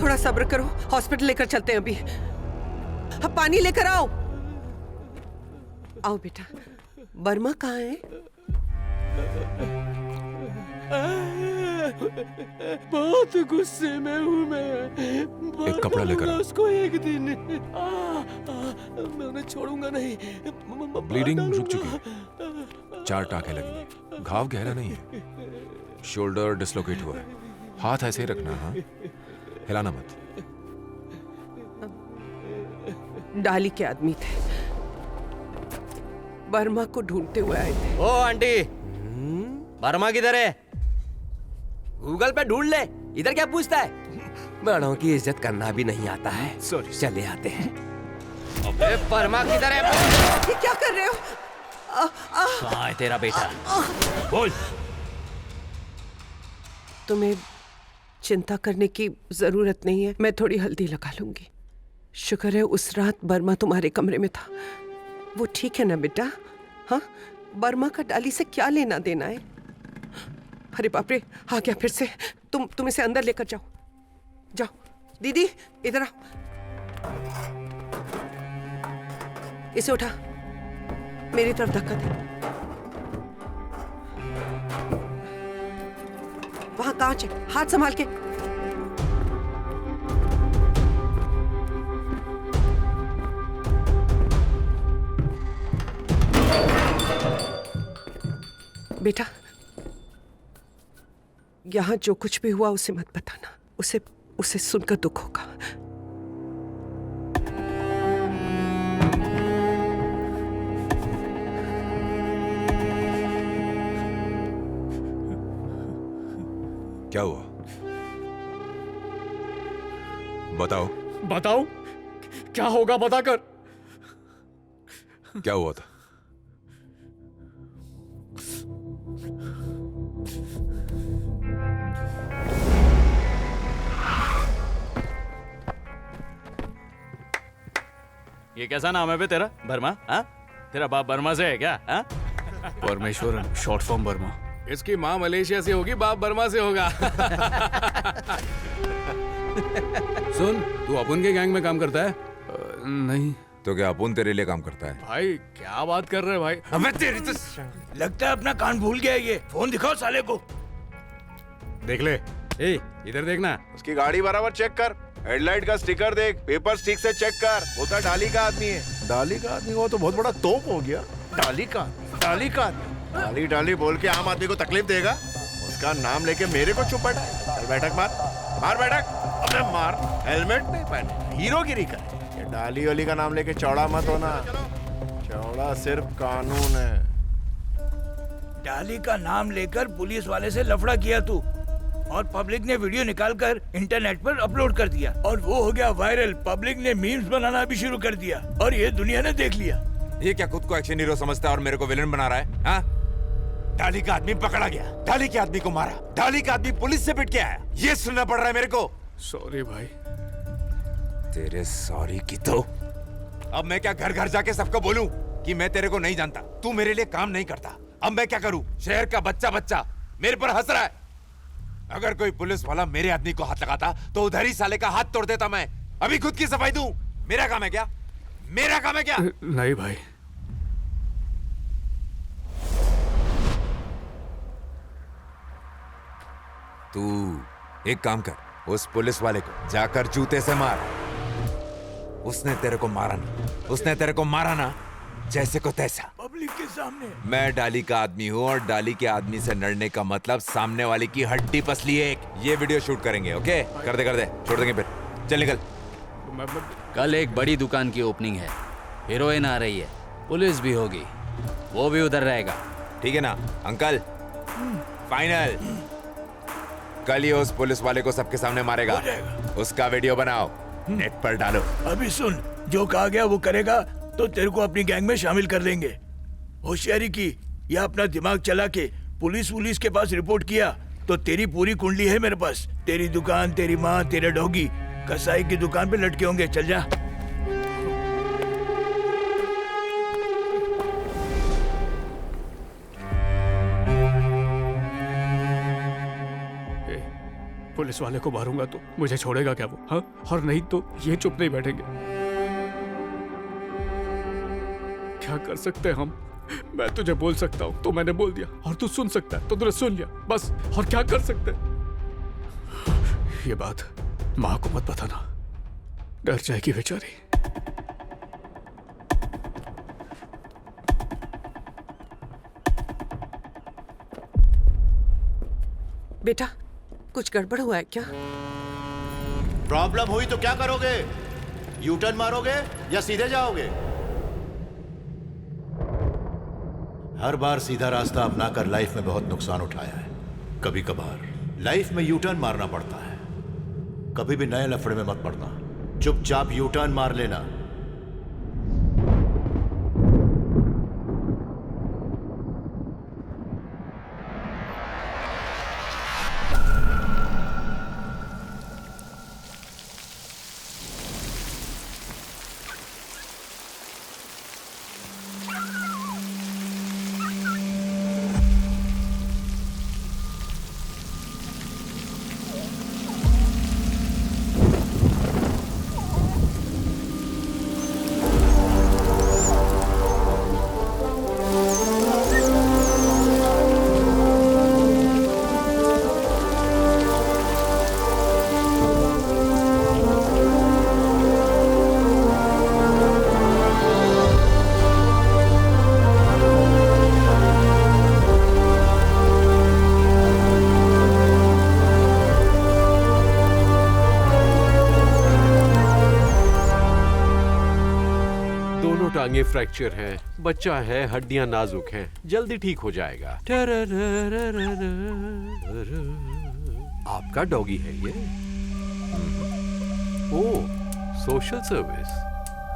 थोड़ा सब्र करो, हॉस्पिटल लेकर चलते हैं अभी। अब पानी लेकर आओ। आओ बेटा। वर्मा कहाँ है? बहुत गुस्से में हूँ मैं। एक कपड़ा लेकर आओ। उसको एक दिन मैं उन्हें छोड़ूंगा नहीं। ब्लीडिंग रुक चुकी है, 4 टाँके लगेंगे। घाव गहरा नहीं है, शोल्डर डिसलोकेट हुआ है। हाथ ऐसे ही रखना, हाँ, हिलाना मत। डाली के आदमी थे, वर्मा को ढूंढते हुए आए थे। ओ आंटी, वर्मा किधर है? गूगल पे ढूंढ ले, इधर क्या पूछता है? बड़ों की इज्जत करना भी नहीं आता है। चले आते हैं। अबे वर्मा किधर है? ये क्या कर रहे हो? कहाँ है तेरा बेटा? बोल। तुम्हें चिंता करने की जरूरत नहीं है, मैं थोड़ी हल्दी लगा लूंगी। शुक्र है उस रात वर्मा तुम्हारे कमरे में था। वो ठीक है ना बेटा? हाँ, वर्मा का डाली से क्या लेना देना है? अरे बाप रे, आ गया फिर से। तुम इसे अंदर लेकर जाओ। जाओ दीदी, इधर आओ। इसे उठा, मेरी तरफ धक्का दे। वहां कांच है, हाथ संभाल के। बेटा, यहां जो कुछ भी हुआ उसे मत बताना। उसे सुनकर दुख होगा। क्या हुआ? बताओ। बताओ? क्या होगा बताकर? क्या हुआ था? ये कैसा नाम है बे तेरा? वर्मा? हाँ? तेरा बाप बर्मा से है क्या? हाँ? Parameswaran, short form Verma. इसकी माँ मलेशिया से होगी, बाप बर्मा से होगा। सुन, तू अपुन के गैंग में काम करता है? नहीं। तो क्या अपुन तेरे लिए काम करता है? भाई क्या बात कर रहे हैं भाई? अबे तेरी तो लगता है अपना कान भूल गया ये। फोन दिखाओ साले को। देख ले। ए, इधर देखना। उसकी गाड़ी बराबर चेक कर, हेडलाइट का स्टिकर देख, पेपर स्टिक से चेक कर। वो तो डाली का आदमी है। डाली का आदमी वो तो बहुत बड़ा तोप हो गया। डाली का आदमी, डाली डाली बोल के आम आदमी को तकलीफ देगा। उसका नाम लेके मेरे को चुप बैठा है। चल बैठक मार बैठक। अबे मार। हेलमेट नहीं पहने, हीरोगिरी कर। ये डाली वाली का नाम लेके चौड़ा मत होना। चौड़ा सिर्फ कानून है। डाली का नाम लेकर पुलिस वाले से लफड़ा किया तू, और पब्लिक ने वीडियो निकालकर इंटरनेट पर अपलोड कर दिया, और वो हो गया वायरल। पब्लिक ने मीम्स बनाना भी शुरू कर दिया, और ये दुनिया ने देख लिया। ये क्या खुद को एक्शन हीरो समझता है और मेरे को विलन बना रहा है? हाँ? डाली का आदमी पकड़ा गया, डाली के आदमी को मारा, डाली का आदमी पुलिस से पिट के आया। ये सुनना पड़ रहा है मेरे को। सॉरी भाई। तेरे सॉरी की तो अब मैं क्या घर घर जाके सबको बोलूं कि मैं तेरे को नहीं जानता, तू मेरे लिए काम नहीं करता। अब मैं क्या करूं? शहर का बच्चा बच्चा मेरे पर हंस रहा है। अगर कोई पुलिस वाला मेरे आदमी को हाथ लगाता तो उधर ही साले का हाथ तोड़ देता मैं। अभी खुद की सफाई दूं? मेरा काम है क्या? मेरा काम है क्या? नहीं भाई। तू एक काम कर, उस पुलिस वाले को जाकर जूते से मार। उसने तेरे को मारा ना, उसने तेरे को मारा ना जैसे को तैसा। पब्लिक के सामने मैं डाली का आदमी हूँ और डाली के आदमी से लड़ने का मतलब सामने वाले की हड्डी पसली है। ये वीडियो शूट करेंगे, ओके? कर दे, छोड़ देंगे फिर। चल निकल। कल एक बड़ी दुकान की ओपनिंग है, हीरोइन आ रही है, पुलिस भी होगी, वो भी उधर रहेगा। ठीक है ना अंकल? फाइनल। कल ही उस पुलिस वाले को सबके सामने मारेगा, उसका वीडियो बनाओ, नेट पर डालो। अभी सुन, जो कहा गया वो करेगा तो तेरे को अपनी गैंग में शामिल कर लेंगे। होशियारी की या अपना दिमाग चला के पुलिस के पास रिपोर्ट किया तो तेरी पूरी कुंडली है मेरे पास। तेरी दुकान, तेरी माँ, तेरे डॉगी कसाई की दुकान पे लटके होंगे। चल जा। पुलिस वाले को मारूंगा तो मुझे छोड़ेगा क्या वो? हाँ, और नहीं तो ये चुप नहीं बैठेंगे। क्या कर सकते हैं हम? मैं तुझे बोल सकता हूँ तो मैंने बोल दिया, और तू सुन सकता है तो तूने सुन लिया, बस। और क्या कर सकते हैं? ये बात माँ को मत बताना, डर जाएगी बेचारी। बेटा, कुछ गड़बड़ हुआ है क्या? प्रॉब्लम हुई तो क्या करोगे? यू टर्न मारोगे या सीधे जाओगे? हर बार सीधा रास्ता अपनाकर लाइफ में बहुत नुकसान उठाया है। कभी कभार लाइफ में यू टर्न मारना पड़ता है। कभी भी नए लफड़े में मत पड़ना, चुपचाप यू टर्न मार लेना। टांगे फ्रैक्चर हैं, बच्चा है, हड्डियां नाजुक हैं, जल्दी ठीक हो जाएगा। आपका डॉगी है ये? Oh, social service,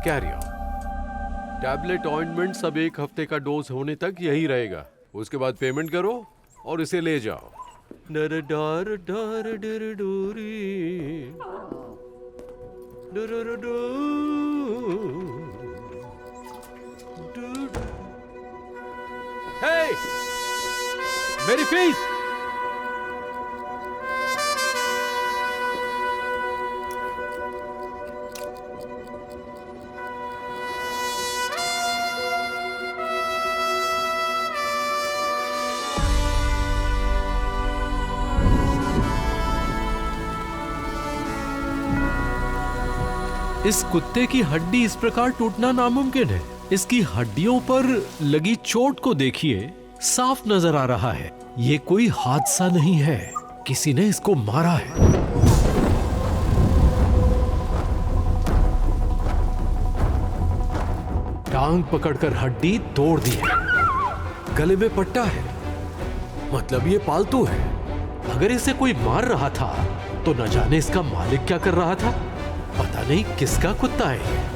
carry on. Tablet ointment सब 1 हफ्ते का डोज होने तक यही रहेगा, उसके बाद पेमेंट करो और इसे ले जाओ। डर डर डर डर डोरी डर डर। Hey! मेरी फीस! इस कुत्ते की हड्डी इस प्रकार टूटना नामुमकिन है। इसकी हड्डियों पर लगी चोट को देखिए, साफ नजर आ रहा है ये कोई हादसा नहीं है, किसी ने इसको मारा है। टांग पकड़कर हड्डी तोड़ दी है, गले में पट्टा है, मतलब ये पालतू है। अगर इसे कोई मार रहा था तो न जाने इसका मालिक क्या कर रहा था, पता नहीं किसका कुत्ता है ये।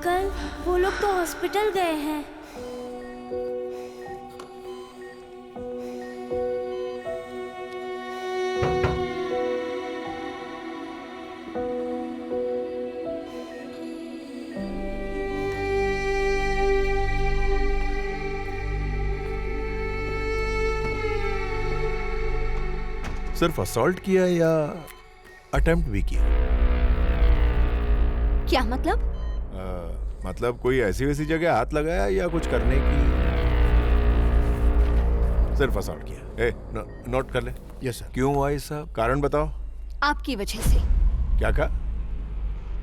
अंकल, वो लोग तो हॉस्पिटल गए हैं। सिर्फ असॉल्ट किया या अटेम्प्ट भी किया? क्या मतलब? मतलब कोई ऐसी वैसी जगह हाथ लगाया या कुछ करने की? सिर्फ असॉल्ट किया। नोट कर ले। Yes sir. क्यों हुआ ये सब? कारण बताओ। आपकी वजह से। क्या कहा?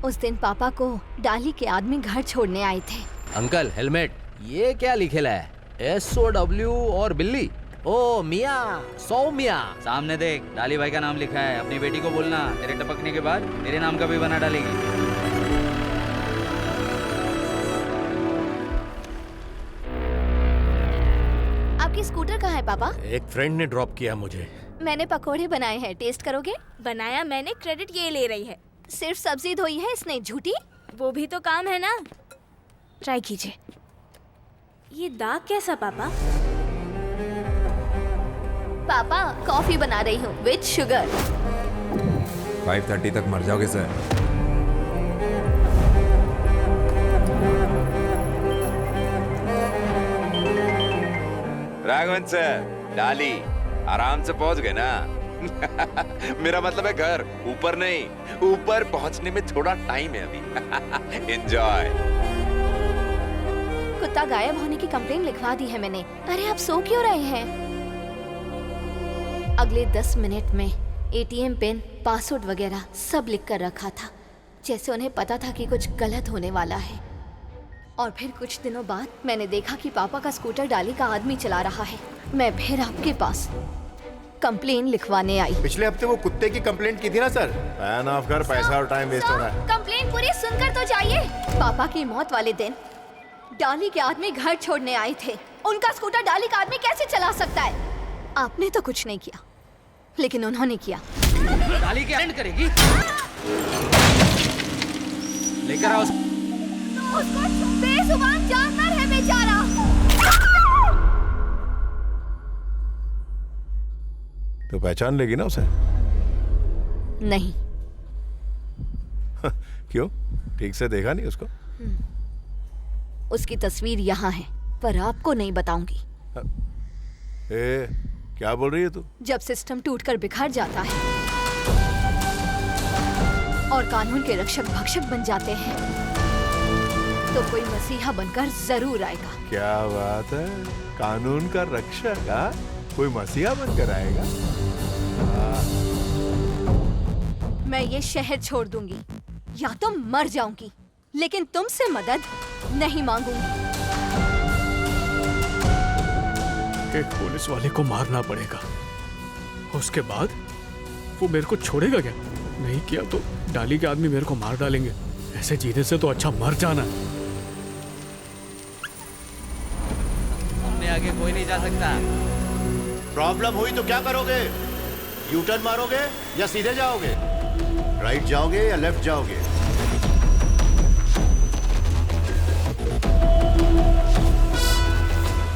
उस दिन पापा को डाली के आदमी घर छोड़ने आए थे। अंकल हेलमेट, ये क्या लिखेला है? SOW और बिल्ली। ओ मिया, सौम्या। सामने देख, डाली भाई का नाम लिखा है। अपनी बेटी को बोलना तेरे टपकने के बाद तेरे नाम का भी बना डालेगी। आपकी स्कूटर कहाँ है पापा? एक फ्रेंड ने ड्रॉप किया मुझे। मैंने पकोड़े बनाए हैं, टेस्ट करोगे? बनाया मैंने, क्रेडिट ये ले रही है। सिर्फ सब्जी धोई है इसने, झूठी। वो भी तो काम है ना। ट्राई कीजिए। ये दाग कैसा पापा? पापा कॉफी बना रही हूँ विद शुगर। 5:30 तक मर जाओगे सर। राघवन सर, डाली आराम से पहुंच गए ना? मेरा मतलब है घर, ऊपर नहीं। ऊपर पहुंचने में थोड़ा टाइम है अभी। एंजॉय। कुत्ता गायब होने की कंप्लेन लिखवा दी है मैंने। अरे आप सो क्यों रहे हैं? अगले 10 मिनट में ATM पिन, पासवर्ड वगैरह सब लिख कर रखा था, जैसे उन्हें पता था कि कुछ गलत होने वाला है। और फिर कुछ दिनों बाद मैंने देखा कि पापा का स्कूटर डाली का आदमी चला रहा है। मैं फिर आपके पास कंप्लेन लिखवाने आई। पिछले हफ्ते वो कुत्ते की कंप्लेंट की थी ना सर? पैन ऑफ कर, पैसा और टाइम वेस्ट हो रहा है। कंप्लेन पूरी सुनकर तो जाइए। पापा की मौत वाले दिन डाली के आदमी घर छोड़ने आए थे। उनका स्कूटर डाली का आदमी कैसे चला सकता है? आपने तो कुछ नहीं किया, लेकिन उन्होंने किया। डाली क्या एंड करेगी? लेकर आओ। उसको बेजुबान जानवर है बेचारा। तो पहचान लेगी ना उसे? नहीं। क्यों? ठीक से देखा नहीं उसको? उसकी तस्वीर यहाँ है, पर आपको नहीं बताऊंगी। क्या बोल रही है तू? जब सिस्टम टूटकर बिखर जाता है और कानून के रक्षक भक्षक बन जाते हैं, तो कोई मसीहा बनकर जरूर आएगा। क्या बात है, कानून का रक्षक? हाँ, कोई मसीहा बनकर आएगा? मैं ये शहर छोड़ दूंगी या तो मर जाऊंगी, लेकिन तुमसे मदद नहीं मांगूंगी। एक पुलिस वाले को मारना पड़ेगा, उसके बाद वो मेरे को छोड़ेगा क्या? नहीं किया तो डाली के आदमी मेरे को मार डालेंगे। ऐसे जीने से तो अच्छा मर जाना। हमने आगे कोई नहीं जा सकता। प्रॉब्लम हुई तो क्या करोगे? यू टर्न मारोगे या सीधे जाओगे? राइट जाओगे या लेफ्ट जाओगे?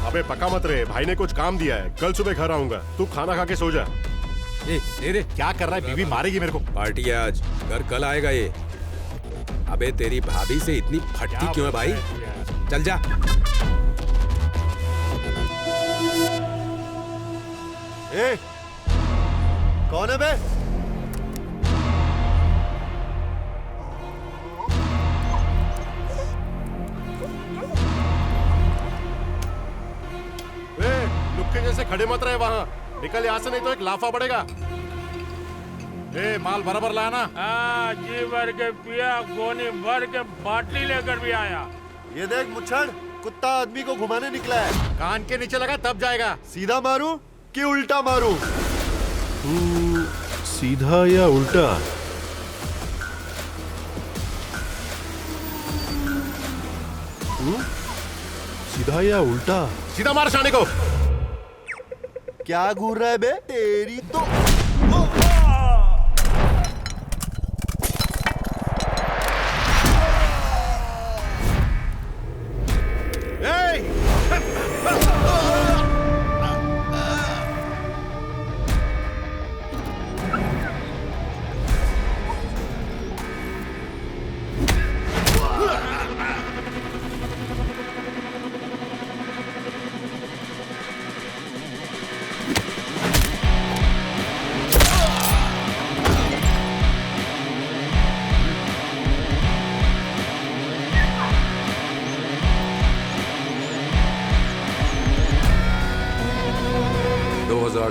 अबे पका मत रे, भाई ने कुछ काम दिया है। कल सुबह घर आऊंगा, तू खाना खा के सो जा। रे क्या कर रहा है? बीवी मारेगी मेरे को। पार्टी है आज, घर कल आएगा ये। अबे तेरी भाभी से इतनी फटती क्यों है भाई? चल जा। कौन है बे? लुक्के जैसे खड़े मत रहे वहाँ, निकल यहाँ से नहीं तो एक लाफा पड़ेगा। माल बराबर लाया ना? जी भर के पिया, गोनी भर के बाटली लेकर भी आया। ये देख मुच्छड़, कुत्ता आदमी को घुमाने निकला है। कान के नीचे लगा तब जाएगा। सीधा मारूं कि उल्टा मारूं? सीधा या उल्टा? सीधा या उल्टा? सीधा मार शाने को। क्या घूर रहा है बे? तेरी तो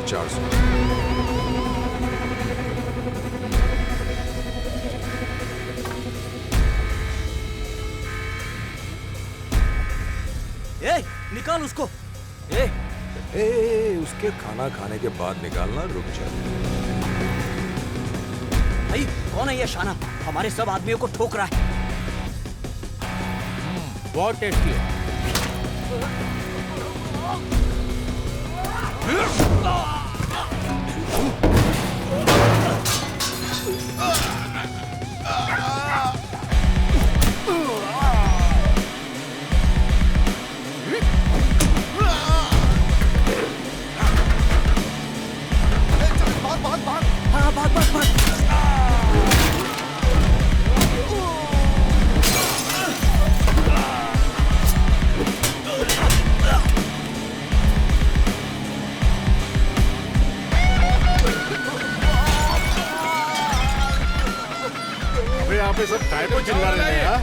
14,400। ए, निकाल उसको। उसके खाना खाने के बाद निकालना, रुक जा। भाई कौन है ये शाना? हमारे सब आदमियों को ठोक रहा है। बहुत टेस्टी है। हाँ, भाग भाग भाग। यहाँ पे सब काय को चिल्ला रहे हैं यार?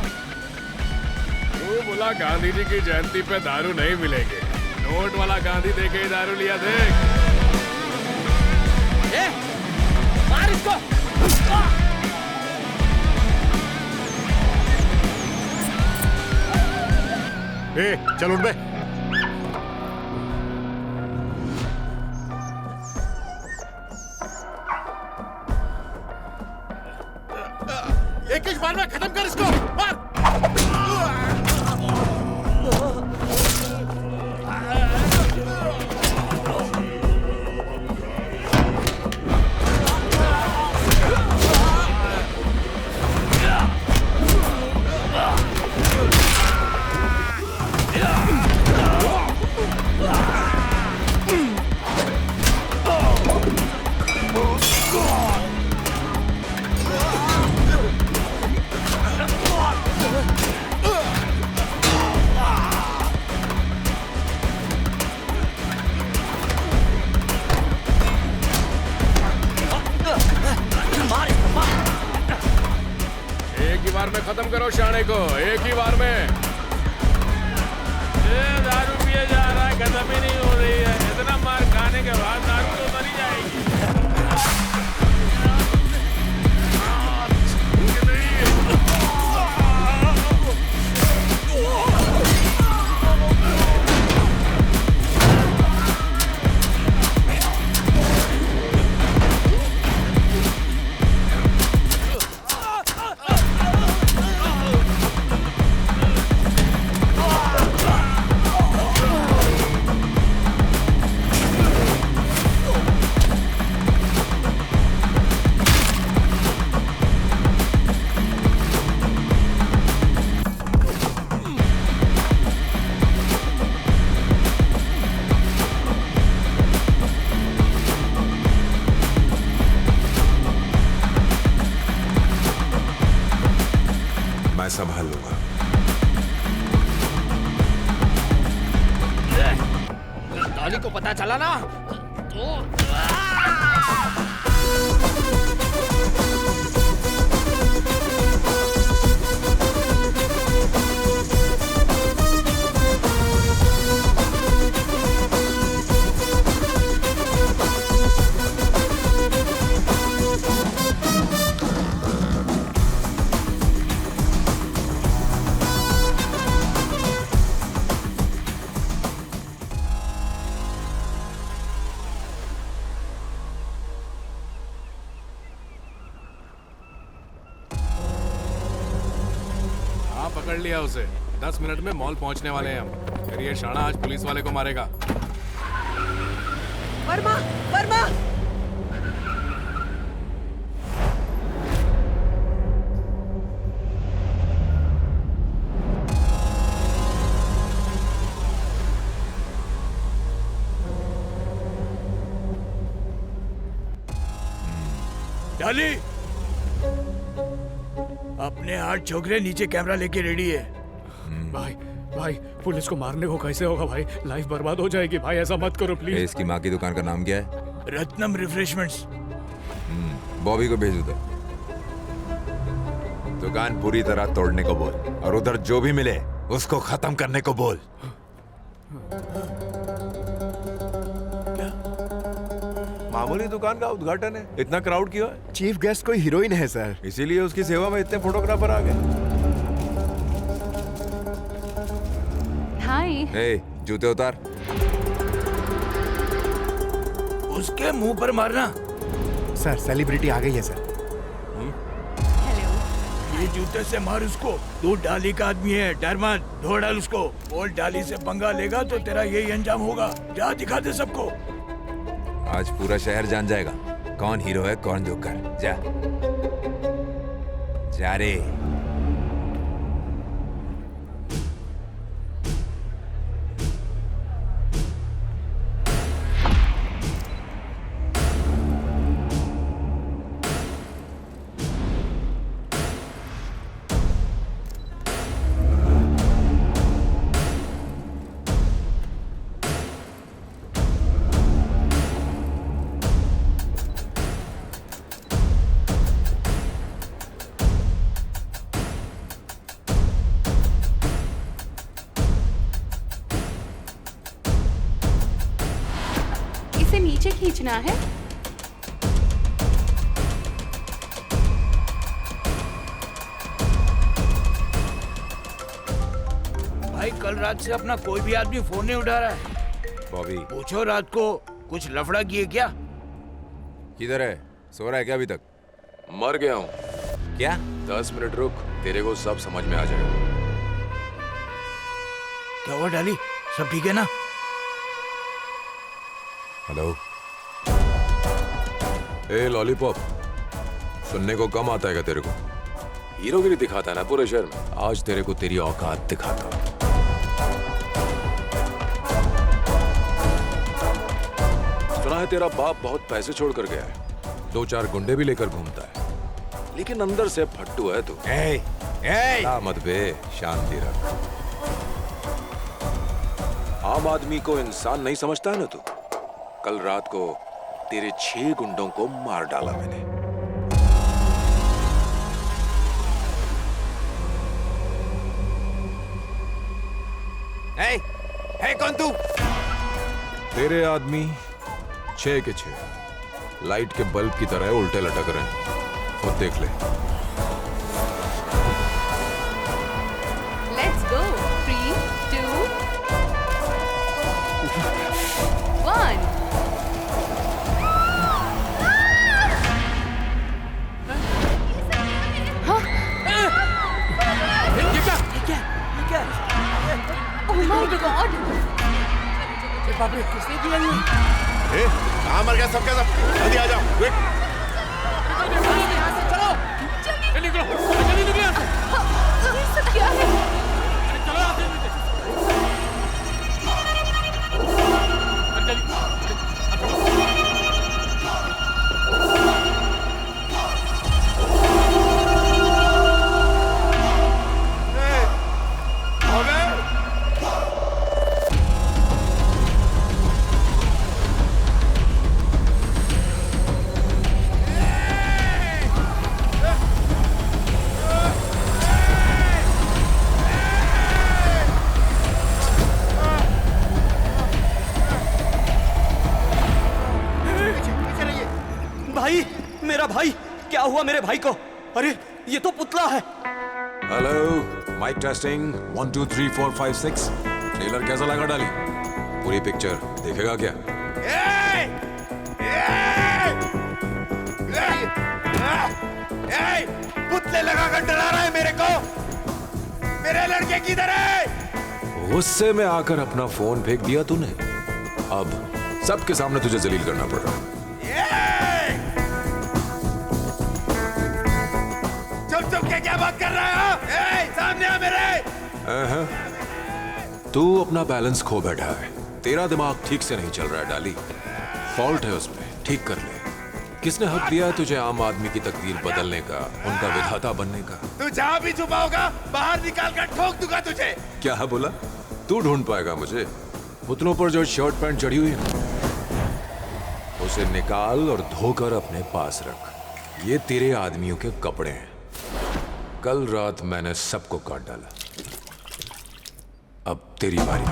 तू बोला गांधी जी की जयंती पे दारू नहीं मिलेगी। नोट वाला गांधी देके ही दारू लिया, देख। मार इसको। चल उठ बे। एक ही बार में खत्म कर इसको, मार। खत्म करो शाणे को, एक ही बार में। ये दारू पिए जा रहा है, खत्म ही नहीं हो रही है। इतना मार खाने के बाद दारू तो मरी जाएगी। मैं संभाल लूंगा। डॉली को पता चला ना तो पकड़ लिया उसे। 10 मिनट में मॉल पहुंचने वाले हैं हम। फिर ये शाना आज पुलिस वाले को मारेगा। वर्मा, वर्मा! डाली, अपने 8 छोकरे नीचे कैमरा लेके रेडी है। भाई पुलिस को मारने को कैसे होगा भाई? लाइफ बर्बाद हो जाएगी भाई, ऐसा मत करो प्लीज। इसकी माँ की दुकान का नाम क्या है? रत्नम रिफ्रेशमेंट्स। बॉबी को भेज उधर। दुकान पूरी तरह तोड़ने को बोल और उधर जो भी मिले उसको खत्म करने को बोल। मामूली दुकान का उद्घाटन है, इतना क्राउड क्यों है? चीफ गेस्ट कोई हीरोइन है सर। इसीलिए उसकी सेवा में इतने फोटोग्राफर आ गए। हाय। ए, जूते उतार। उसके मुंह पर मारना। सर सेलिब्रिटी आ गई है सर। ये जूते से मार उसको। तू डाली का आदमी है, डर मत, धो डाल उसको। बोल डाली से पंगा लेगा तो तेरा यही अंजाम होगा। जा दिखा दे सबको। आज पूरा शहर जान जाएगा कौन हीरो है कौन जोकर। जा जा रे। इसे नीचे खींचना है। भाई कल रात से अपना कोई भी आदमी फोन नहीं उठा रहा है। बॉबी पूछो रात को कुछ लफड़ा किए क्या? किधर है? सो रहा है क्या अभी तक? मर गया हूँ। क्या? 10 मिनट रुक, तेरे को सब समझ में आ जाएगा। क्या हुआ डाली? सब ठीक है ना? हेलो। ए लॉलीपॉप, सुनने को कम आता है क्या तेरे को? हीरोगिरी दिखाता है ना पूरे शहर में। आज तेरे को तेरी औकात दिखाता हूं। सुना है तेरा बाप बहुत पैसे छोड़ कर गया है, 2-4 गुंडे भी लेकर घूमता है, लेकिन अंदर से फट्टू है तू। मत बे, शांति रख। आम आदमी को इंसान नहीं समझता है ना तू। कल रात को तेरे 6 गुंडों को मार डाला मैंने। कौन तू? तेरे आदमी 6 के 6 लाइट के बल्ब की तरह उल्टे लटक रहे हैं। खुद देख ले। Let's go. 3, 2, 1. Oh my God! बाप रे, किसने किया ये? कहाँ मर गया सब? जल्दी आ जाओ। चलो, जल्दी निकलो, जल्दी निकलो यहाँ से। ये सब क्या है? चलो यहाँ से। भाई, मेरा भाई, क्या हुआ मेरे भाई को? अरे ये तो पुतला है। Hello, mic testing 1 2 3 4 5 6। ट्रेलर कैसा लगा डाली? पूरी पिक्चर देखेगा क्या? पुतले लगाकर डरा रहा है मेरे को। मेरे लड़के किधर है? गुस्से में आकर अपना फोन फेंक दिया तूने। अब सबके सामने तुझे जलील करना पड़ रहा है। चुप के क्या बात कर रहा है? सामने आ मेरे। तू अपना बैलेंस खो बैठा है। तेरा दिमाग ठीक से नहीं चल रहा है डाली। फॉल्ट है उसमें, ठीक कर ले। किसने हक दिया है तुझे आम आदमी की तकदीर बदलने का, उनका विधाता बनने का? तू जहाँ भी छुपा होगा बाहर निकाल कर ठोक दूंगा तुझे। क्या बोला? तू ढूंढ पाएगा मुझे? पुतलों पर जो शर्ट पैंट चढ़ी हुई है उसे निकाल और धोकर अपने पास रख। ये तेरे आदमियों के कपड़े हैं। कल रात मैंने सबको काट डाला। अब तेरी बारी।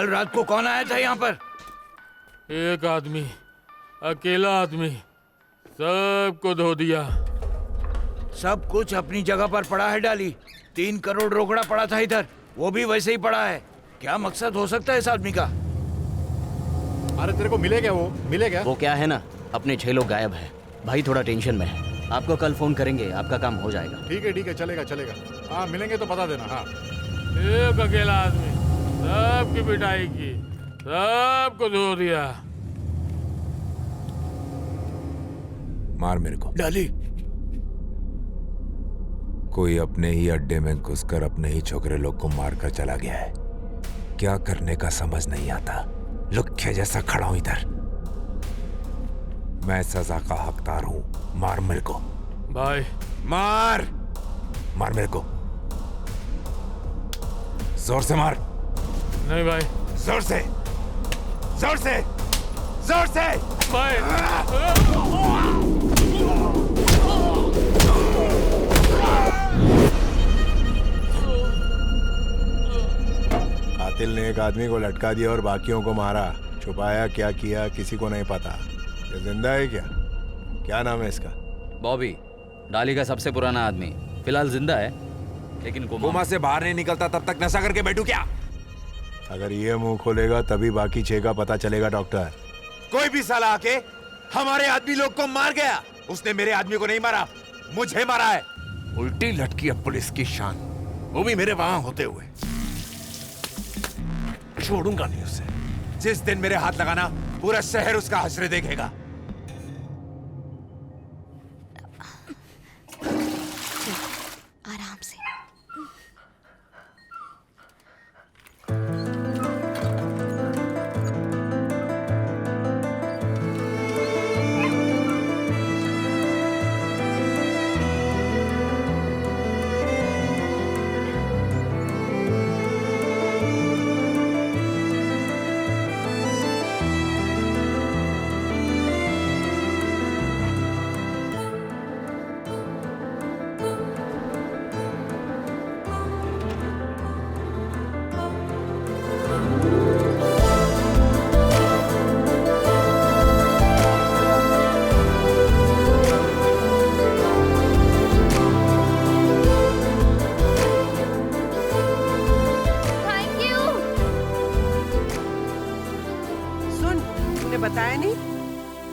कल रात को कौन आया था यहाँ पर? एक आदमी, अकेला आदमी, सबको धो दिया। सब कुछ अपनी जगह पर पड़ा है डाली। 3 करोड़ रोकड़ा पड़ा था इधर, वो भी वैसे ही पड़ा है। क्या मकसद हो सकता है इस आदमी का? अरे तेरे को मिलेगा वो, मिलेगा। वो क्या है ना, अपने 6 लोग गायब है। भाई थोड़ा टेंशन में है। आपको कल फोन करेंगे, आपका काम हो जाएगा। ठीक है, चलेगा चलेगा। हाँ मिलेंगे तो बता देना। हाँ एक अकेला आदमी, सबकी पिटाई की, सबको धो दिया। मार मेरे को। डाली कोई अपने ही अड्डे में घुसकर अपने ही छोकरे लोग को मारकर चला गया है। क्या करने का समझ नहीं आता। लुख्खे जैसा खड़ा हूं इधर। मैं सजा का हकदार हूं। मार मेरे को भाई, मार मेरे को, जोर से मार। नहीं भाई, जोर से भाई। कातिल ने एक आदमी को लटका दिया और बाकियों को मारा। छुपाया क्या किया किसी को नहीं पता। ये जिंदा है क्या नाम है इसका? बॉबी, डाली का सबसे पुराना आदमी। फिलहाल जिंदा है, लेकिन कोमा से बाहर नहीं निकलता तब तक नशा करके बैठू क्या? अगर ये मुंह खोलेगा तभी बाकी 6 का पता चलेगा डॉक्टर। कोई भी साला आके हमारे आदमी लोग को मार गया। उसने मेरे आदमी को नहीं मारा, मुझे मारा है। उल्टी लटकी है पुलिस की शान, वो भी मेरे वहां होते हुए। छोड़ूंगा नहीं उसे। जिस दिन मेरे हाथ लगाना, पूरा शहर उसका हश्र देखेगा। आराम से। बताया नहीं?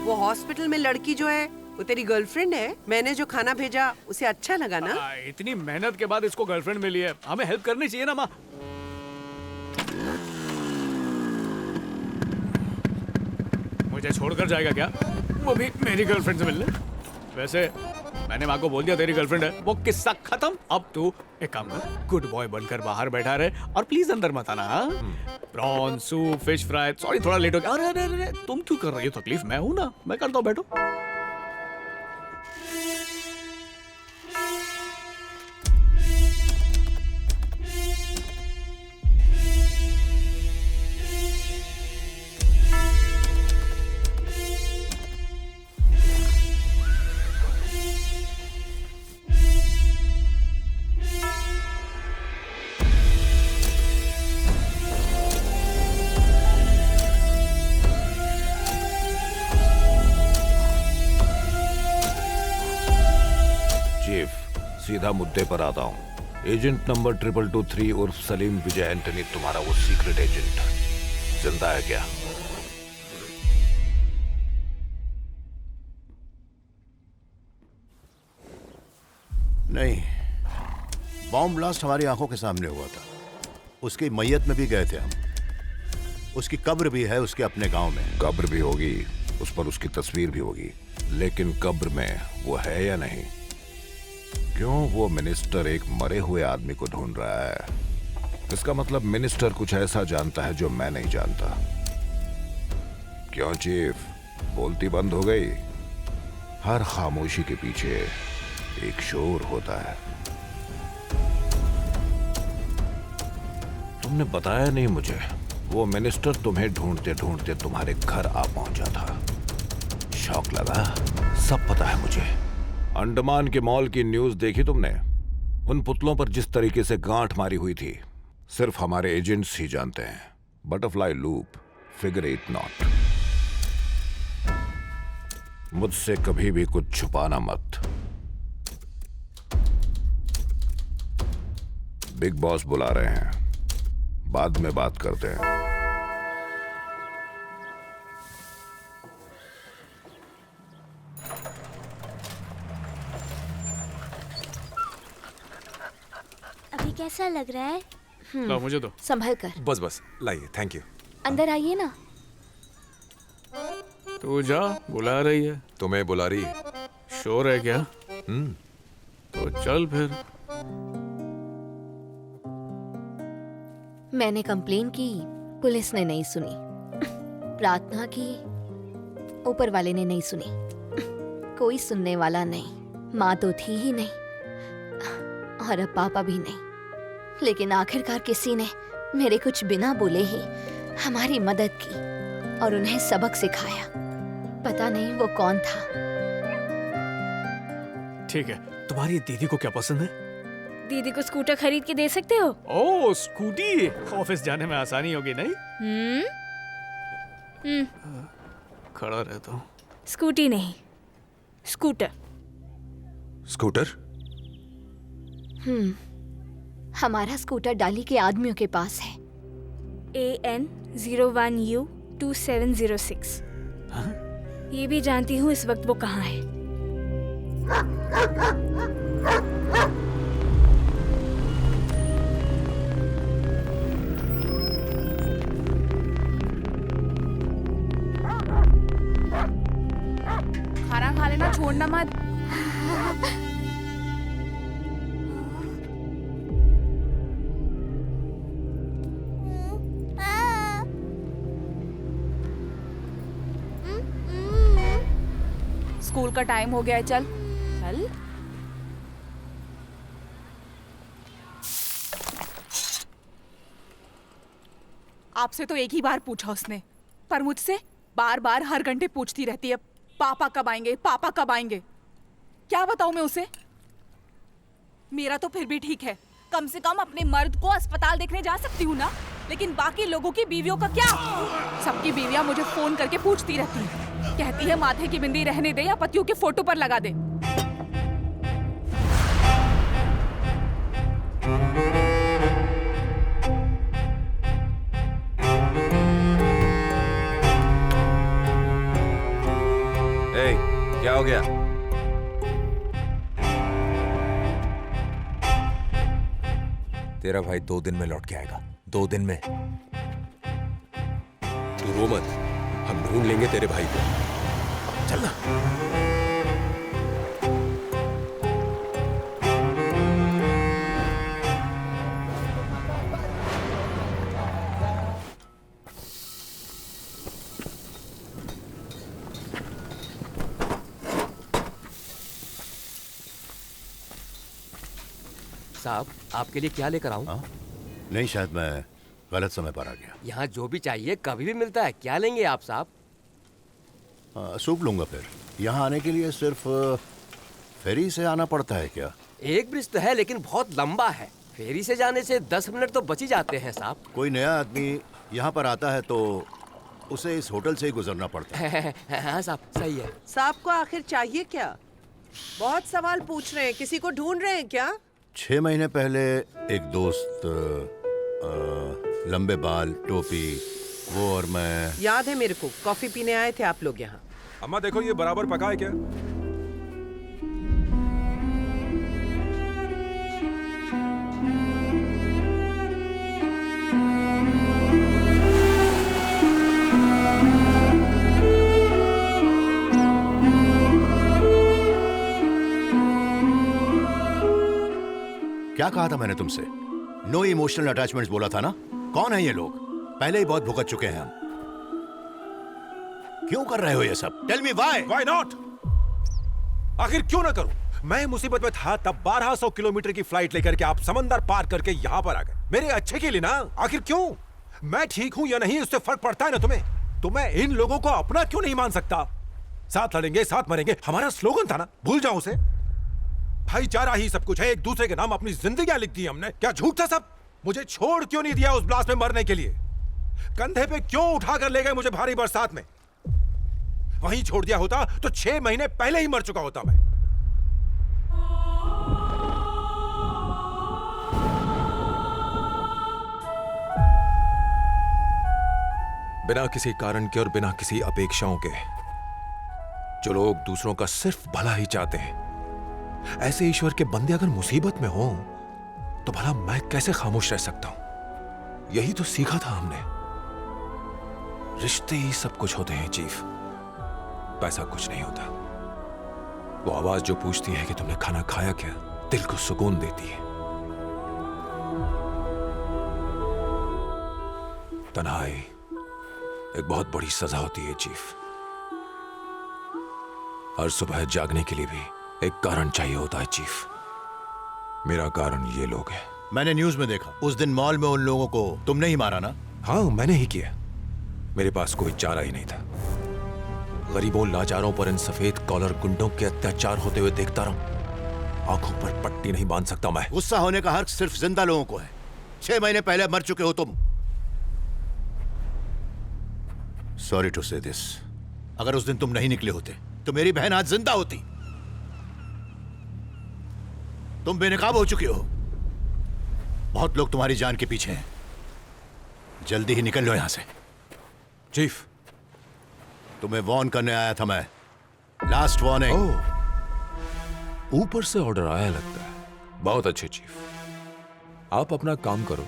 वो हॉस्पिटल में लड़की जो है वो तेरी गर्लफ्रेंड है। मैंने जो खाना भेजा उसे अच्छा लगा ना? इतनी मेहनत के बाद इसको गर्लफ्रेंड मिली है, हमें हेल्प करनी चाहिए ना माँ। मुझे छोड़कर जाएगा क्या? वो भी मेरी गर्लफ्रेंड से मिलने? वैसे मैंने माँ को बोल दिया तेरी गर्लफ्रेंड है। वो किस्सा खत्म। अब तू एक काम कर, गुड बॉय बनकर बाहर बैठा रहे और प्लीज अंदर मत आना। Prawn soup, fish fry. Sorry थोड़ा लेट हो गया। अरे अरे अरे तुम क्यों कर रही हो तकलीफ? मैं हूं ना, मैं करता हूँ, बैठो। सीधा मुद्दे पर आता हूं। एजेंट नंबर 2223 उर्फ सलीम विजय एंटनी, तुम्हारा वो सीक्रेट एजेंट जिंदा है क्या? नहीं, बॉम्ब ब्लास्ट हमारी आंखों के सामने हुआ था। उसकी मैयत में भी गए थे हम। उसकी कब्र भी है उसके अपने गांव में। कब्र भी होगी, उस पर उसकी तस्वीर भी होगी, लेकिन कब्र में वो है या नहीं? क्यों वो मिनिस्टर एक मरे हुए आदमी को ढूंढ रहा है? इसका मतलब मिनिस्टर कुछ ऐसा जानता है जो मैं नहीं जानता। क्यों चीफ, बोलती बंद हो गई? हर खामोशी के पीछे एक शोर होता है। तुमने बताया नहीं मुझे। वो मिनिस्टर तुम्हें ढूंढते ढूंढते तुम्हारे घर आ पहुंचा था। शौक लगा? सब पता है मुझे। अंडमान के मॉल की न्यूज देखी तुमने? उन पुतलों पर जिस तरीके से गांठ मारी हुई थी, सिर्फ हमारे एजेंट्स ही जानते हैं। Butterfly loop, figure 8 not. मुझसे कभी भी कुछ छुपाना मत। बिग बॉस बुला रहे हैं, बाद में बात करते हैं। अभी कैसा लग रहा है? लो, मुझे दो। संभल कर। बस बस लाइए, थैंक यू। अंदर आइए ना। तू जा, बुला रही है। तुम्हें बुला रही है? श्योर है क्या? तो चल फिर। मैंने कंप्लेन की, पुलिस ने नहीं सुनी। प्रार्थना की, ऊपर वाले ने नहीं सुनी। कोई सुनने वाला नहीं। माँ तो थी ही नहीं और अब पापा भी नहीं। लेकिन आखिरकार किसी ने मेरे कुछ बिना बोले ही हमारी मदद की और उन्हें सबक सिखाया। पता नहीं वो कौन था। ठीक है, तुम्हारी दीदी को क्या पसंद है? दीदी को स्कूटर खरीद के दे सकते हो? ओह, स्कूटी। ऑफिस जाने में आसानी होगी नहीं? खड़ा रहता हूँ। स्कूटी नहीं, स्कूटर। स्कूटर? हमारा स्कूटर डाली के आदमियों के पास है। AN 01U 2706। ये भी जानती हूँ इस वक्त वो कहाँ है। खाना खा लेना, छोड़ना मत। स्कूल का टाइम हो गया है, चल चल। आपसे तो एक ही बार पूछा उसने, पर मुझसे बार बार हर घंटे पूछती रहती है, पापा कब आएंगे, पापा कब आएंगे। क्या बताऊं मैं उसे? मेरा तो फिर भी ठीक है, कम से कम अपने मर्द को अस्पताल देखने जा सकती हूँ ना। लेकिन बाकी लोगों की बीवियों का क्या? सबकी बीवियां मुझे फोन करके पूछती रहती हैं, कहती है माथे की बिंदी रहने दे या पतियों के फोटो पर लगा दे। ए, क्या हो गया? तेरा भाई 2 दिन में लौट के आएगा, 2 दिन में। तू रो मत, हम ढूंढ लेंगे तेरे भाई को। चल ना। साहब, आपके लिए क्या लेकर आऊं? नहीं, शायद मैं गलत समय पर आ गया। यहाँ जो भी चाहिए कभी भी मिलता है। क्या लेंगे आप साहब? सूप लूंगा। फिर यहाँ आने के लिए सिर्फ फेरी से आना पड़ता है क्या? एक ब्रिज तो है लेकिन बहुत लंबा है। फेरी से जाने से 10 मिनट तो बच ही जाते हैं साहब। कोई नया आदमी यहाँ पर आता है तो उसे इस होटल से ही गुजरना पड़ता है। हाँ साहब, सही है। साहब को आखिर चाहिए क्या? बहुत सवाल पूछ रहे हैं, किसी को ढूंढ रहे हैं क्या? 6 महीने पहले एक दोस्त, लंबे बाल, टोपी, वो और मैं। याद है मेरे को, कॉफी पीने आए थे आप लोग यहाँ। अम्मा देखो, ये बराबर पका है क्या? क्या कहा था मैंने तुमसे? नो इमोशनल अटैचमेंट्स बोला था ना? कौन है ये लोग? पहले ही बहुत भुगत चुके हैं हम। क्यों कर रहे हो ये सब? Tell me why? Why not? आखिर क्यों ना करूं? मैं मुसीबत में था तब 1200 किलोमीटर की फ्लाइट लेकर के आप समंदर पार करके यहाँ पर आ गए, मेरे अच्छे के लिए ना। आखिर क्यों? मैं ठीक हूं या नहीं उससे फर्क पड़ता है ना तुम्हें? तो मैं इन लोगों को अपना क्यों नहीं मान सकता? साथ लड़ेंगे, साथ मरेंगे, हमारा स्लोगन था ना, भूल जाओ उसे। भाईचारा ही सब कुछ है, एक दूसरे के नाम अपनी जिंदगियां लिख दी हमने। क्या झूठ था सब? मुझे छोड़ क्यों नहीं दिया उस ब्लास्ट में मरने के लिए? कंधे पे क्यों उठाकर ले गए मुझे भारी बरसात में? वहीं छोड़ दिया होता तो 6 महीने पहले ही मर चुका होता मैं। बिना किसी कारण के और बिना किसी अपेक्षाओं के जो लोग दूसरों का सिर्फ भला ही चाहते हैं, ऐसे ईश्वर के बंदे अगर मुसीबत में हो तो भला मैं कैसे खामोश रह सकता हूं? यही तो सीखा था हमने। रिश्ते ही सब कुछ होते हैं चीफ, पैसा कुछ नहीं होता। वो आवाज जो पूछती है कि तुमने खाना खाया क्या, दिल को सुकून देती है। तन्हाई एक बहुत बड़ी सजा होती है चीफ। हर सुबह जागने के लिए भी एक कारण चाहिए होता है चीफ। मेरा कारण ये लोग हैं। मैंने न्यूज में देखा उस दिन मॉल में उन लोगों को तुमने ही मारा ना? हाँ, मैंने ही किया। मेरे पास कोई चारा ही नहीं था। गरीबों लाचारों पर इन सफेद कॉलर गुंडों के अत्याचार होते हुए देखता रहूं, आंखों पर पट्टी नहीं बांध सकता मैं। गुस्सा होने का हक सिर्फ जिंदा लोगों को है। 6 महीने पहले मर चुके हो तुम। सॉरी टू से दिस, अगर उस दिन तुम नहीं निकले होते तो मेरी बहन आज जिंदा होती। तुम बेनकाब हो चुके हो। बहुत लोग तुम्हारी जान के पीछे हैं। जल्दी ही निकल लो यहां से। चीफ, तुम्हें वार्न करने आया था मैं। Last warning. ऊपर से ऑर्डर आया लगता है। बहुत अच्छे चीफ, आप अपना काम करो।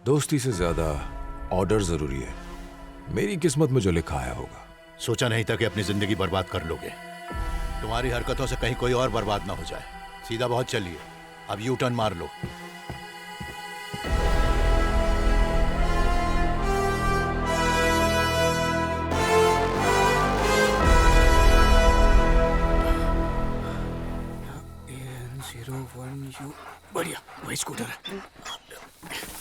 दोस्ती से ज्यादा ऑर्डर जरूरी है। मेरी किस्मत में जो लिखा आया होगा। सोचा नहीं था कि अपनी जिंदगी बर्बाद कर लोगे। तुम्हारी हरकतों से कहीं कोई और बर्बाद ना हो जाए। सीधा बहुत चलिए, अब यू टर्न मार लो। बढ़िया, वही स्कूटर है।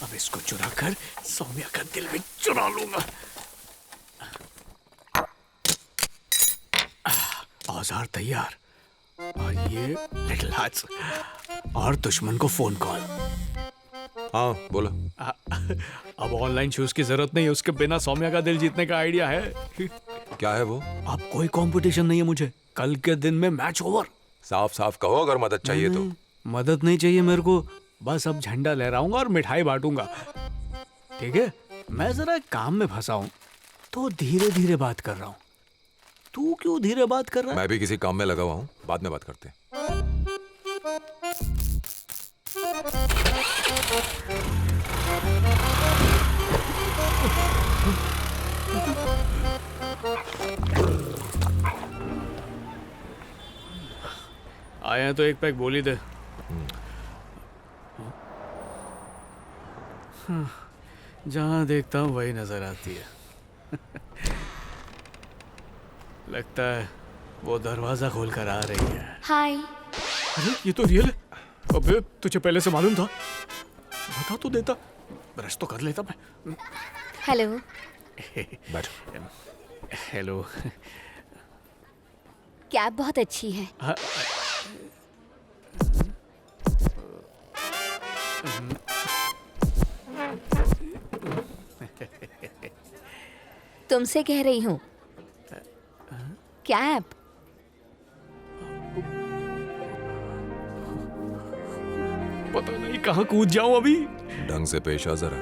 अब इसको चुरा कर सौम्या का दिल भी चुरा लूंगा। औजार तैयार, और ये लिटिल हार्ट्स, और दुश्मन को फोन कॉल। हाँ बोलो। अब ऑनलाइन शूज की जरूरत नहीं है, उसके बिना सौम्या का दिल जीतने का आइडिया है। क्या है वो? अब कोई कंपटीशन नहीं है मुझे। कल के दिन में मैच ओवर। साफ साफ कहो अगर मदद चाहिए तो। मदद नहीं चाहिए मेरे को, बस अब झंडा लहराऊंगा और मिठाई बांटूंगा। ठीक है, मैं जरा एक काम में फंसा हूं तो धीरे धीरे बात कर रहा हूं। तू क्यों धीरे बात कर रहा है? मैं भी किसी काम में लगा हुआ हूं, बाद में बात करते हैं। आया तो एक पैक बोली दे। जहां देखता हूं वही नजर आती है। लगता है वो दरवाजा खोलकर आ रही है। हाय। अरे ये तो रियल है। अबे तुझे पहले से मालूम था? बता तो देता, ब्रश तो कर लेता मैं। हेलो। बैठो। हेलो। कैब बहुत अच्छी है। तुमसे कह रही हूँ। कैब। पता नहीं कहाँ कूद जाऊं अभी। ढंग से पेश आ जरा।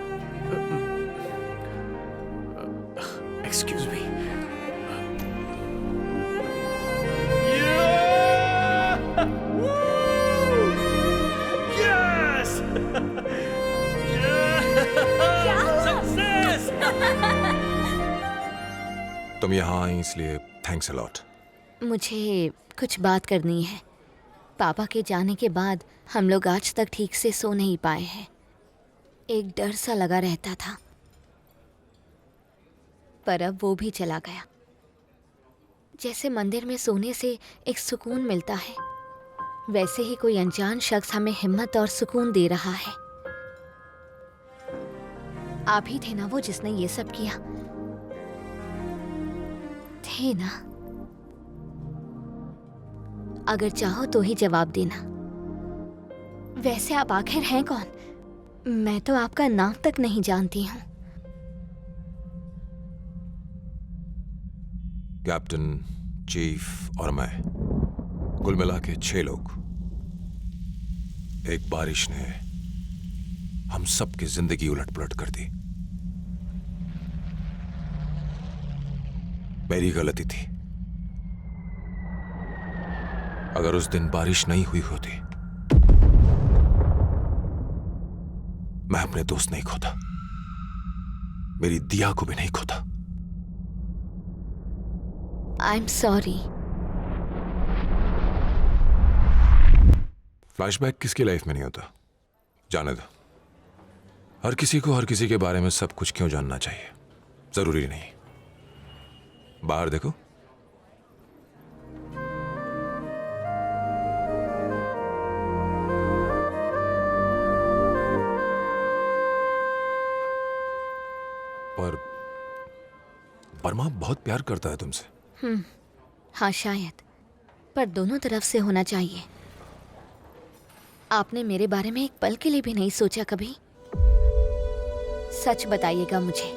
Excuse me. तुम यहाँ आई इसलिए थैंक्स अ लॉट। मुझे कुछ बात करनी है। पापा के जाने के बाद हम लोग आज तक ठीक से सो नहीं पाए हैं। एक डर सा लगा रहता था, पर अब वो भी चला गया। जैसे मंदिर में सोने से एक सुकून मिलता है, वैसे ही कोई अनजान शख्स हमें हिम्मत और सुकून दे रहा है। आप ही थे ना वो जिसने ये सब किया? थे ना? अगर चाहो तो ही जवाब देना। वैसे आप आखिर हैं कौन? मैं तो आपका नाम तक नहीं जानती हूँ। कैप्टन, चीफ और मैं, कुल मिला के 6 लोग। एक बारिश ने हम सबकी जिंदगी उलट-पुलट कर दी। मेरी गलती थी। अगर उस दिन बारिश नहीं हुई होती, मैं अपने दोस्त नहीं खोता, मेरी दिया को भी नहीं खोता। I am sorry. फ्लैशबैक किसकी लाइफ में नहीं होता, जाने दो। हर किसी को हर किसी के बारे में सब कुछ क्यों जानना चाहिए? जरूरी नहीं। बाहर देखो, पर वर्मा बहुत प्यार करता है तुमसे। हाँ शायद, पर दोनों तरफ से होना चाहिए। आपने मेरे बारे में एक पल के लिए भी नहीं सोचा कभी? सच बताइएगा मुझे।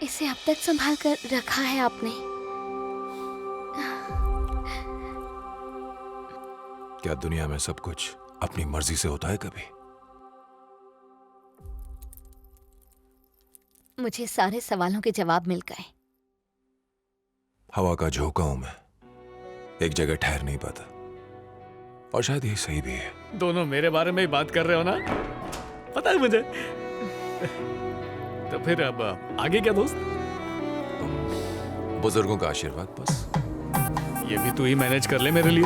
इसे अब तक संभाल कर रखा है आपने। क्या दुनिया में सब कुछ अपनी मर्जी से होता है कभी? मुझे सारे सवालों के जवाब मिल गए। हवा का झोंका हूं मैं, एक जगह ठहर नहीं पाता, और शायद ये सही भी है। दोनों मेरे बारे में ही बात कर रहे हो ना? पता है मुझे। तो फिर अब आगे क्या दोस्त? बुजुर्गों का आशीर्वाद बस। ये भी तू ही मैनेज कर ले मेरे लिए।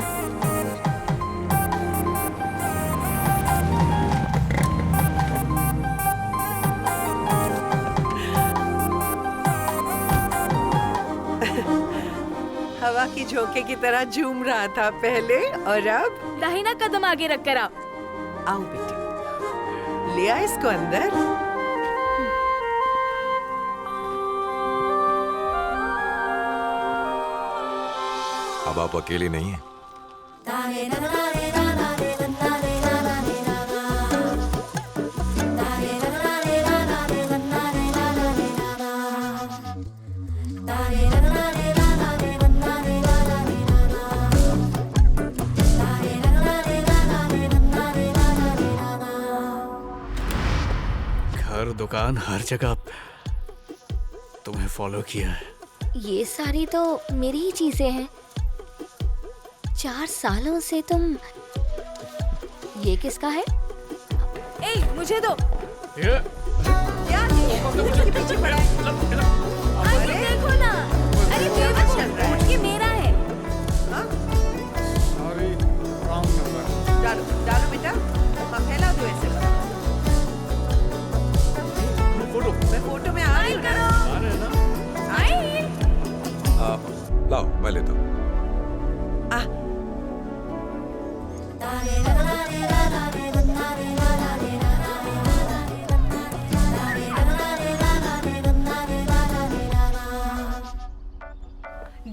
हवा की झोंके की तरह झूम रहा था पहले, और अब दाहिना कदम आगे रखकर आओ। आओ बेटी, ले आ इसको अंदर। अब आप अकेले नहीं हैं। घर दुकान हर जगह तुम्हें फॉलो किया है। ये सारी तो मेरी ही चीजें हैं। 4 सालों से तुम। ये किसका है? ए, मुझे दो। पीछे पड़ा है। अरे देखो ना, अरे मेरा चल रहा है, ये मेरा है। डालो डालो बेटा, हम फैला दो ऐसे। मैं फोटो में आ रही हूँ ना। लाओ मैं लेता हूँ।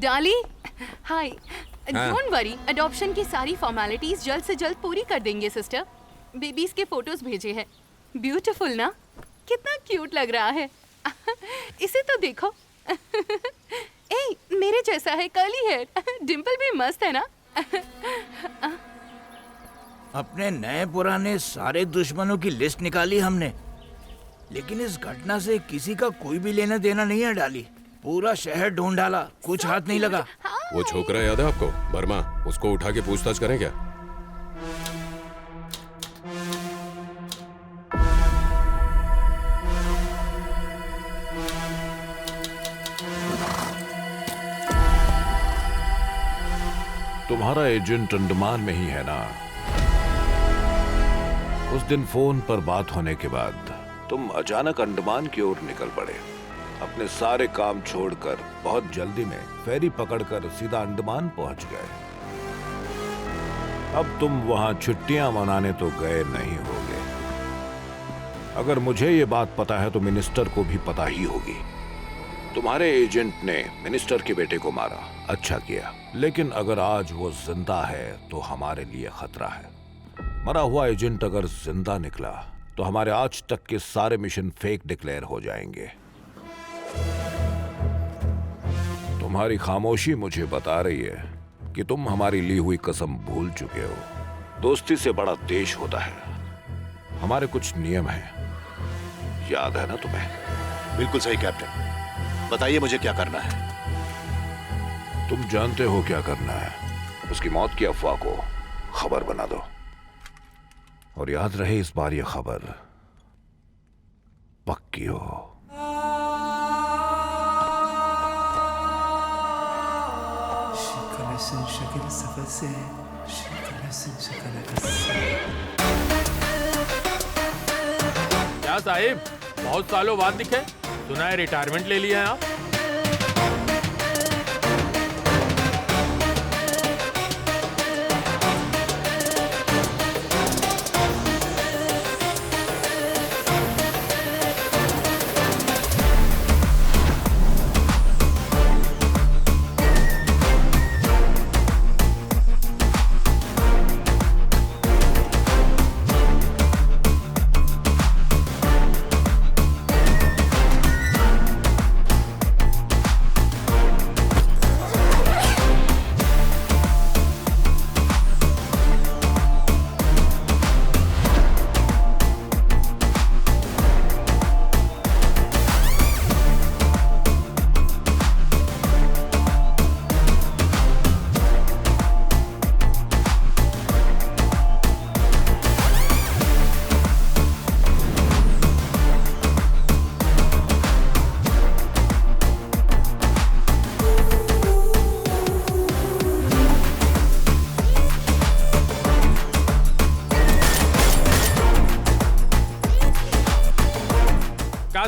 डाली, हाय। डोंट वरी, अडॉप्शन की सारी फॉर्मेलिटीज जल्द से जल्द पूरी कर देंगे सिस्टर। बेबीज के फोटोज भेजे हैं। ब्यूटीफुल ना? कितना क्यूट लग रहा है। इसे तो देखो। ए, मेरे जैसा है, कर्ली हेयर, डिंपल भी मस्त है ना? अपने नए पुराने सारे दुश्मनों की लिस्ट निकाली हमने, लेकिन इस घटना से किसी का कोई भी लेना देना नहीं है। डाली, पूरा शहर ढूंढ डाला, कुछ हाथ नहीं लगा। वो छोकरा याद है आपको, वर्मा? उसको उठा के पूछताछ करें क्या? तुम्हारा एजेंट अंडमान में ही है ना? उस दिन फोन पर बात होने के बाद तुम अचानक अंडमान की ओर निकल पड़े। अपने सारे काम छोड़कर बहुत जल्दी में फेरी पकड़कर सीधा अंडमान पहुंच गए। अब तुम वहां छुट्टियां मनाने तो गए नहीं होगे। अगर मुझे ये बात पता है तो मिनिस्टर को भी पता ही होगी। तुम्हारे एजेंट ने मिनिस्टर के बेटे को मारा, अच्छा किया। लेकिन अगर आज वो जिंदा है तो हमारे लिए खतरा है। मरा हुआ एजेंट अगर जिंदा निकला तो हमारे आज तक के सारे मिशन फेक डिक्लेयर हो जाएंगे। तुम्हारी खामोशी मुझे बता रही है कि तुम हमारी ली हुई कसम भूल चुके हो। दोस्ती से बड़ा देश होता है। हमारे कुछ नियम हैं, याद है ना तुम्हें? बिल्कुल सही कैप्टन। बताइए मुझे क्या करना है। तुम जानते हो क्या करना है। उसकी मौत की अफवाह को खबर बना दो। और याद रहे इस बार ये खबर पक्की हो। क्या साहिब, बहुत सालों बाद दिखे। सुना है रिटायरमेंट ले लिया है आप।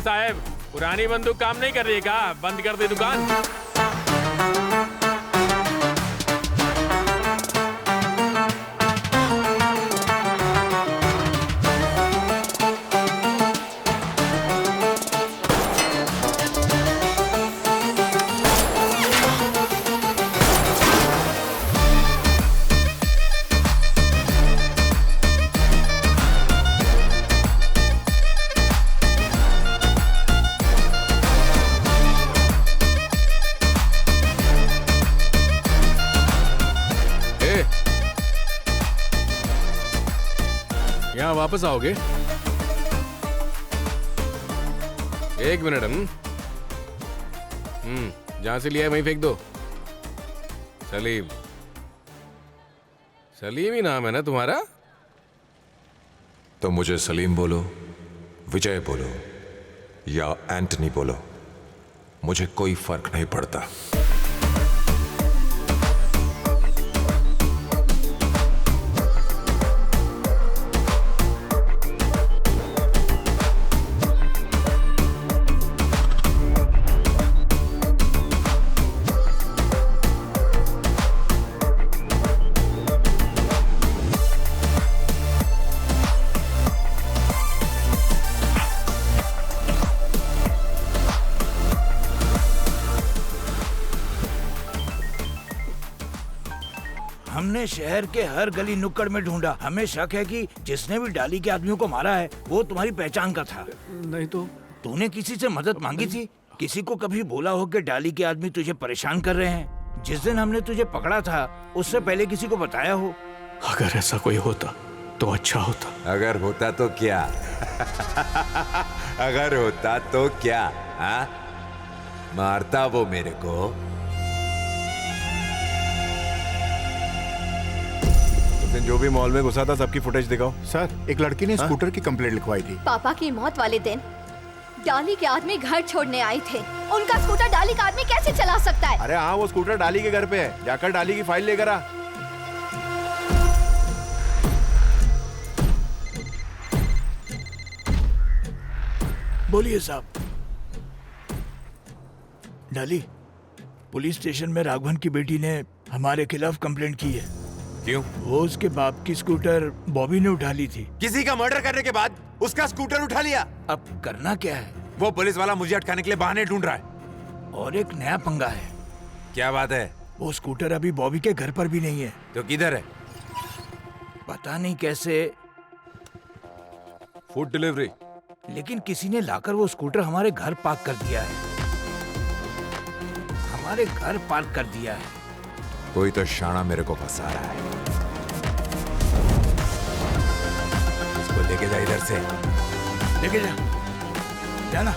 साहब, पुरानी बंदूक काम नहीं कर रही है क्या? बंद कर दे दुकान। यहाँ वापस आओगे? एक मिनट। जहां से लिया है वहीं फेंक दो। सलीम, सलीम ही नाम है ना तुम्हारा? तो मुझे सलीम बोलो, विजय बोलो या एंटनी बोलो, मुझे कोई फर्क नहीं पड़ता। हमने शहर के हर गली नुक्कड़ में ढूंढा। हमें शक है कि जिसने भी डाली के आदमियों को मारा है वो तुम्हारी पहचान का था। नहीं तो तूने किसी से मदद मांगी थी? किसी को कभी बोला हो कि डाली के आदमी तुझे परेशान कर रहे हैं? जिस दिन हमने तुझे पकड़ा था उससे पहले किसी को बताया हो? अगर ऐसा कोई होता तो अच्छा होता। अगर होता तो क्या? अगर होता तो क्या? हाँ? मारता वो मेरे को? जो भी मॉल में घुसा था सबकी फुटेज दिखाओ। सर, एक लड़की ने स्कूटर की कंप्लेंट लिखवाई थी। पापा की मौत वाले दिन डाली के आदमी घर छोड़ने आए थे। उनका स्कूटर डाली का आदमी कैसे चला सकता है? अरे हाँ, वो स्कूटर डाली के घर पे है। जाकर डाली की फाइल लेकर आ। बोलिए साहब। डाली, पुलिस स्टेशन में राघवन की बेटी ने हमारे खिलाफ कंप्लेंट की है। क्यों? वो उसके बाप की स्कूटर बॉबी ने उठा ली थी। किसी का मर्डर करने के बाद उसका स्कूटर उठा लिया। अब करना क्या है? वो पुलिस वाला मुझे अटकाने के लिए बहाने ढूंढ रहा है। और एक नया पंगा है। क्या बात है? वो स्कूटर अभी बॉबी के घर पर भी नहीं है। तो किधर है? पता नहीं कैसे। Food delivery. लेकिन किसी ने लाकर वो स्कूटर हमारे घर पार्क कर दिया है। हमारे घर पार्क कर दिया है। कोई तो शाना मेरे को फंसा रहा है। इसको लेके जा इधर से। लेके जा, जाना।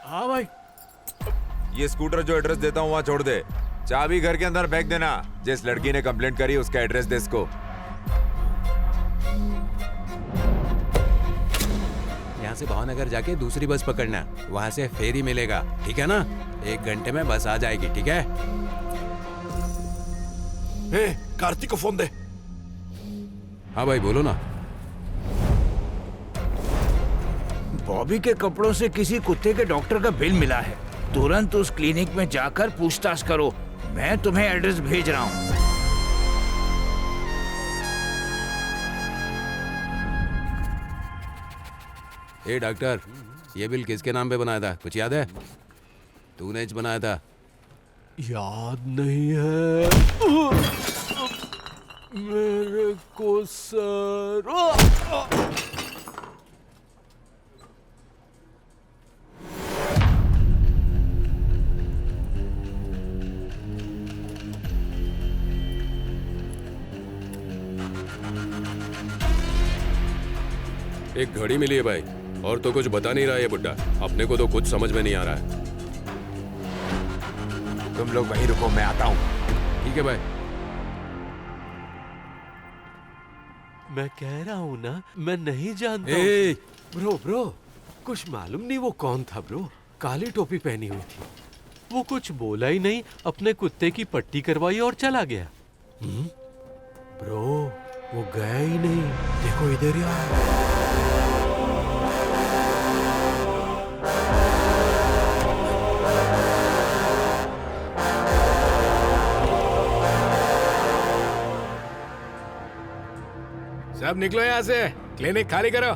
हाँ भाई, ये स्कूटर जो एड्रेस देता हूँ वहाँ छोड़ दे। चाबी घर के अंदर फेंक देना। जिस लड़की ने कंप्लेंट करी उसका एड्रेस दे इसको। यहाँ से भावनगर जाके दूसरी बस पकड़ना, वहाँ से फेरी मिलेगा, ठीक है ना? 1 घंटे में बस आ जाएगी, ठीक है? कार्तिक को फोन दे। हाँ भाई बोलो ना। बॉबी के कपड़ों से किसी कुत्ते के डॉक्टर का बिल मिला है। तुरंत उस क्लिनिक में जाकर पूछताछ करो। मैं तुम्हें एड्रेस भेज रहा हूँ। ए डॉक्टर, ये बिल किसके नाम पे बनाया था? कुछ याद है? तूने बनाया था? याद नहीं है मेरे को सर। एक घड़ी मिली है भाई, और तो कुछ बता नहीं रहा है बुड्ढा। अपने को तो कुछ समझ में नहीं आ रहा है। तुम लोग वहीं रुको, मैं आता हूँ। ठीक है भाई। मैं कह रहा हूँ ना, मैं नहीं जानता। ब्रो, कुछ मालूम नहीं वो कौन था ब्रो। काली टोपी पहनी हुई थी। वो कुछ बोला ही नहीं, अपने कुत्ते की पट्टी करवाई और चला गया। ब्रो, वो गया ही नहीं। देखो इधर यार। सब निकलो यहाँ से, क्लिनिक खाली करो।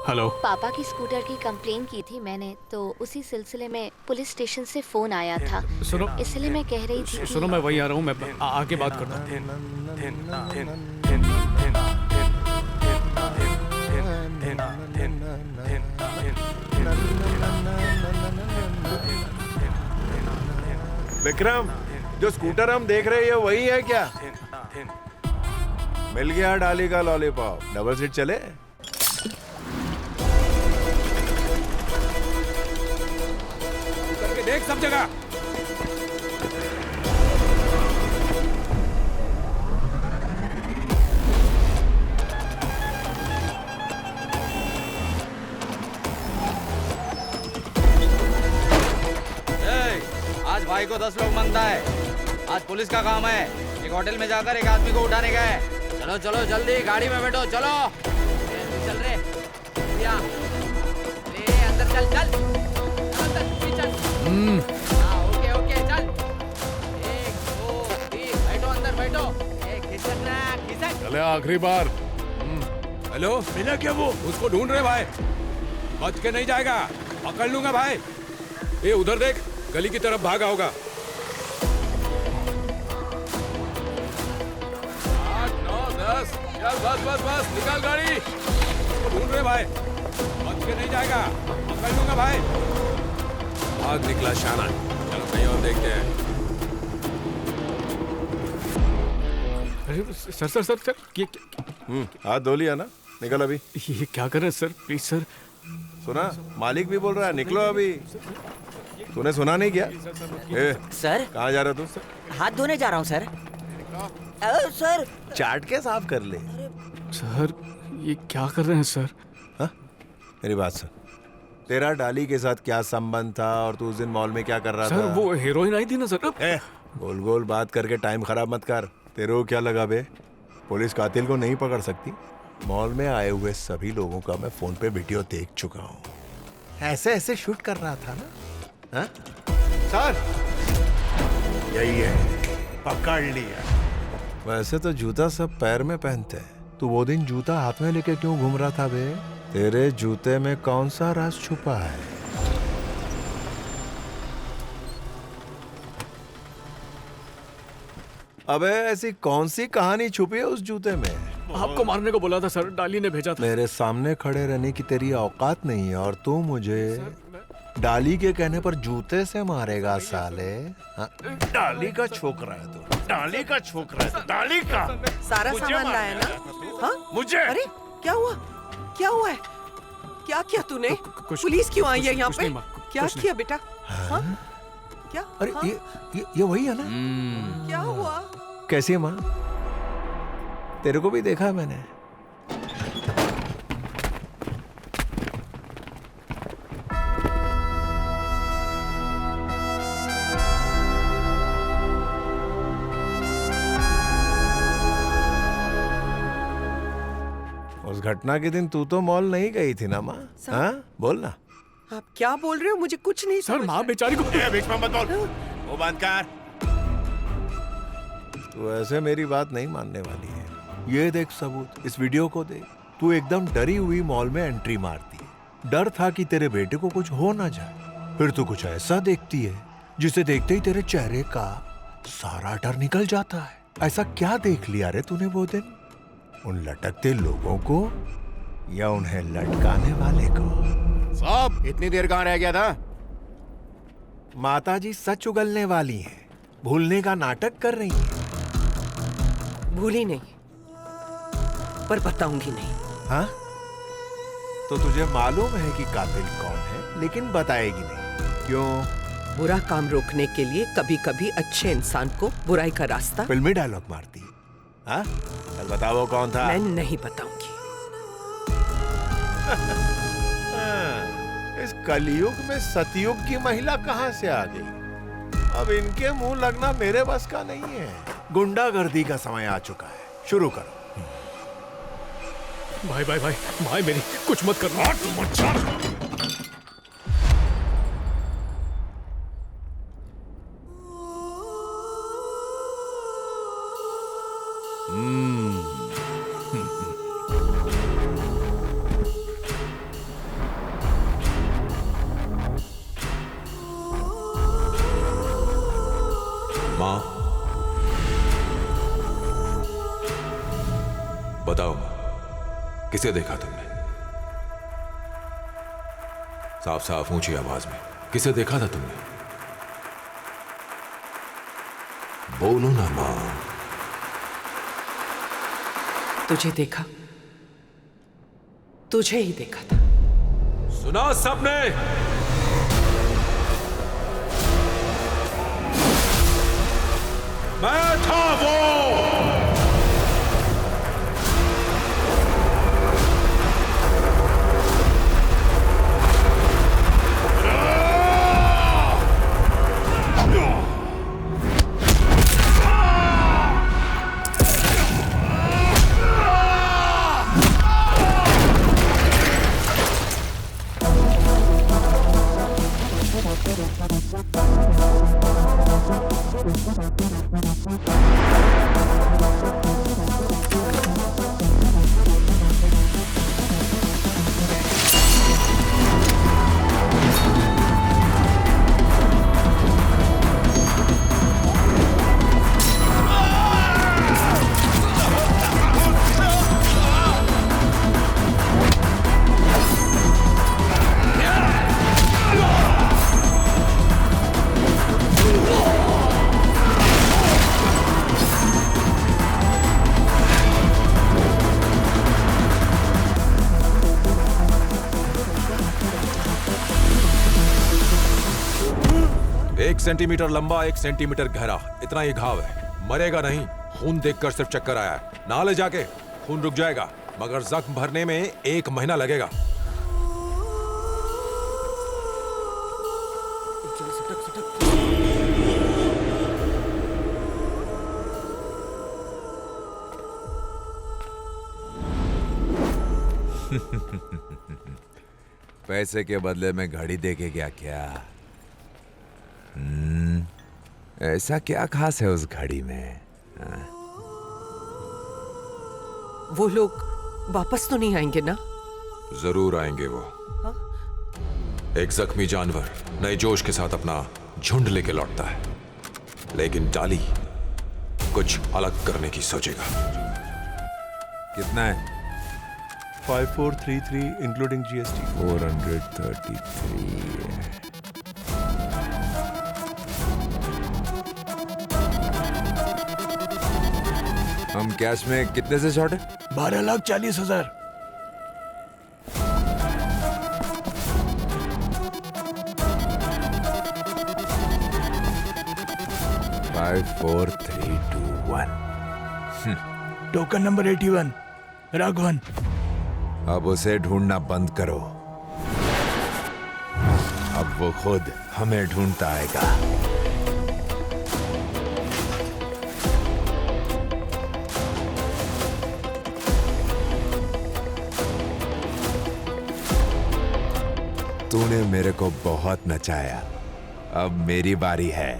हेलो। पापा की स्कूटर की कंप्लेन की थी मैंने, तो उसी सिलसिले में पुलिस स्टेशन से फोन आया था। सुनो, इसलिए मैं कह रही थी सुनो, मैं वहीं आ रहा हूँ। मैं आके बात करता हूँ। विक्रम, जो स्कूटर हम देख रहे हैं वही है क्या? मिल गया डाली का लॉलीपॉप। डबल सीट चले? देख सब जगह। आज भाई को 10 लोग मानता है। आज पुलिस का काम है। एक होटल में जाकर एक आदमी को उठाने गए। चलो चलो जल्दी, गाड़ी में बैठो। चलो चल रे, ले अंदर चल चल। ओके चल। 1 2 3 बैठो, अंदर बैठो। खिसक रहा, ले आखिरी बार। हेलो, मिला क्या वो? उसको ढूंढ रहे भाई। बच के नहीं जाएगा, पकड़ लूंगा भाई। ये उधर देख, गली की तरफ भागा होगा। 8, 9, 10, चल बस निकाल गाड़ी। उसको ढूंढ रहे भाई, बच के नहीं जाएगा, पकड़ लूंगा भाई। भाग निकला शाना। चलो कहीं और देखते हैं। अरे सर ये हाथ धो लिया ना? निकल अभी। ये क्या कर रहे हैं सर? Please sir. सुना, मालिक भी बोल रहा है निकलो अभी। तूने सुना नहीं क्या? सर कहाँ जा रहा तू? हाथ धोने जा रहा हूँ सर। सर चाट के साफ कर ले। सर ये क्या कर रहे हैं सर? हाँ, मेरी बात सुन। तेरा डाली के साथ क्या संबंध था और तू उस दिन मॉल में क्या कर रहा था? सर वो हीरोइन आई थी ना सर। गोल गोल बात करके टाइम खराब मत कर। तेरे को क्या लगा बे? पुलिस कातिल को नहीं पकड़ सकती? मॉल में आए हुए सभी लोगों का मैं फोन पे वीडियो देख चुका हूँ। ऐसे ऐसे शूट कर रहा था ना? हाँ? सर यही है, पकड़ लिया। वैसे तो जूता सब पैर में पहनते हैं। तू वो दिन जूता हाथ में लेके क्यों घूम रहा था बे? तेरे जूते में कौन सा राज छुपा है? अबे ऐसी कौन सी कहानी छुपी है उस जूते में? आपको मारने को बोला था सर, डाली ने भेजा था। मेरे सामने खड़े रहने की तेरी औकात नहीं है और तू मुझे डाली के कहने पर जूते से मारेगा साले? हाँ? डाली का छोकरा है तू, डाली का छोकरा है तू, डाली का। सारा मुझे सामान लाया ना? हाँ? मुझे। अरे क्या हुआ? क्या हुआ है? क्या किया तूने? पुलिस क्यों आई है यहाँ पे? क्या किया बेटा? हाँ? क्या? अरे हाँ? ये वही है ना? क्या हुआ? कैसी है माँ? तेरे को भी देखा मैंने। उस घटना के दिन तू तो मॉल नहीं गई थी ना माँ? हाँ बोल ना। आप क्या बोल रहे हो? मुझे कुछ नहीं सर माँ बेचारी को। बीच में मत बोल। वो बंद कर। तू ऐसे मेरी बात नहीं मानने वाली है। ये देख सबूत, इस वीडियो को देख। तू एकदम डरी हुई मॉल में एंट्री मारती है। डर था कि तेरे बेटे को कुछ हो ना जाए। फिर तू कुछ ऐसा देखती है जिसे देखते ही तेरे चेहरे का सारा डर निकल जाता है। ऐसा क्या देख लिया रे तूने वो दिन? उन लटकते लोगों को या उन्हें लटकाने वाले को? साहब इतनी देर कहाँ रह गया था? माताजी सच उगलने वाली हैं, भूलने का नाटक कर रही हैं। भूली नहीं, पर बताऊंगी नहीं। हाँ? तो तुझे मालूम है कि कातिल कौन है, लेकिन बताएगी नहीं। क्यों? बुरा काम रोकने के लिए कभी कभी अच्छे इंसान को बुराई का रास्ता। फिल्मी डायलॉग मारती। हाँ? चल बताओ वो कौन था? मैं नहीं बताऊंगी। इस कलयुग में सतयुग की महिला कहाँ से आ गई? अब इनके मुंह लगना मेरे बस का नहीं है। गुंडागर्दी का समय आ चुका है, शुरू करो। भाई मेरी कुछ मत करना। माँ बताओ, किसे देखा तुमने? साफ साफ ऊंची आवाज में किसे देखा था तुमने? बोलो ना माँ। तुझे देखा, तुझे ही देखा था। सुना सबने? मैं था वो। एक सेंटीमीटर लंबा, 1 सेंटीमीटर गहरा, इतना ही घाव है। मरेगा नहीं, खून देखकर सिर्फ चक्कर आया है। नहा ले जाके, खून रुक जाएगा, मगर जख्म भरने में 1 महीना लगेगा। पैसे के बदले में घड़ी देके क्या? ऐसा क्या खास है उस घड़ी में? वो लोग वापस तो नहीं आएंगे ना? जरूर आएंगे वो। एक जख्मी जानवर नए जोश के साथ अपना झुंड लेके लौटता है, लेकिन डाली कुछ अलग करने की सोचेगा। कितना है? 5433 इंक्लूडिंग GST। 433। हम कैश में कितने से शॉर्ट है? 12,40,000। Five, 4, 3, 2, 1। Token number 81 Raghavan. अब उसे ढूंढना बंद करो। अब वो खुद हमें ढूंढता आएगा। तूने मेरे को बहुत नचाया, अब मेरी बारी है।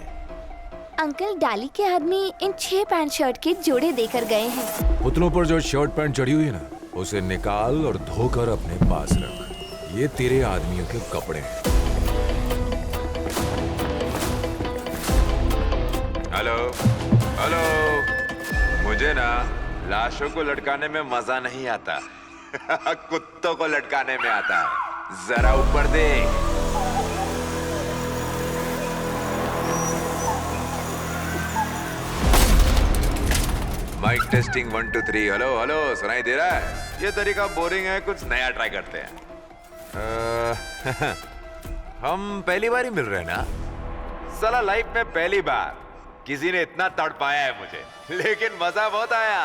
अंकल, डाली के आदमी इन 6 पैंट शर्ट के जोड़े देकर गए हैं। पुतलों पर जो शर्ट पैंट चढ़ी हुई है ना, उसे निकाल और धोकर अपने पास रख। ये तेरे आदमियों के कपड़े हैं। हेलो हेलो, मुझे ना लाशों को लटकाने में मजा नहीं आता। कुत्तों को लटकाने में आता है। जरा ऊपर देख। Mic testing 1 2 3। हेलो हेलो, सुनाई दे रहा है? ये तरीका बोरिंग है, कुछ नया ट्राई करते हैं। हम पहली बार ही मिल रहे हैं ना? साला लाइफ में पहली बार किसी ने इतना तड़पाया है मुझे, लेकिन मजा बहुत आया।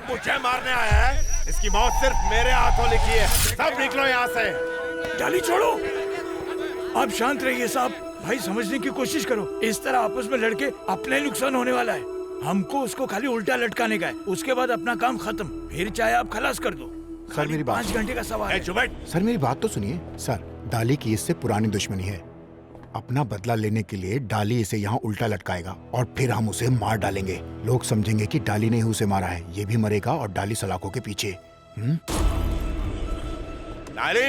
मुझे मारने आया है, इसकी मौत सिर्फ मेरे हाथों लिखी है। सब निकलो यहाँ से। डाली छोड़ो। आप शांत रहिए साहब। भाई समझने की कोशिश करो। इस तरह आपस में लड़के अपने नुकसान होने वाला है। हमको उसको खाली उल्टा लटकाने का है, उसके बाद अपना काम खत्म। फिर चाहे आप खलास कर दो। सर मेरी बात 5 घंटे का सवाल है। सर मेरी बात तो सुनिए सर। डाली की इससे पुरानी दुश्मनी है। अपना बदला लेने के लिए डाली इसे यहाँ उल्टा लटकाएगा और फिर हम उसे मार डालेंगे। लोग समझेंगे कि डाली ने ही उसे मारा है। ये भी मरेगा और डाली सलाखों के पीछे। डाली,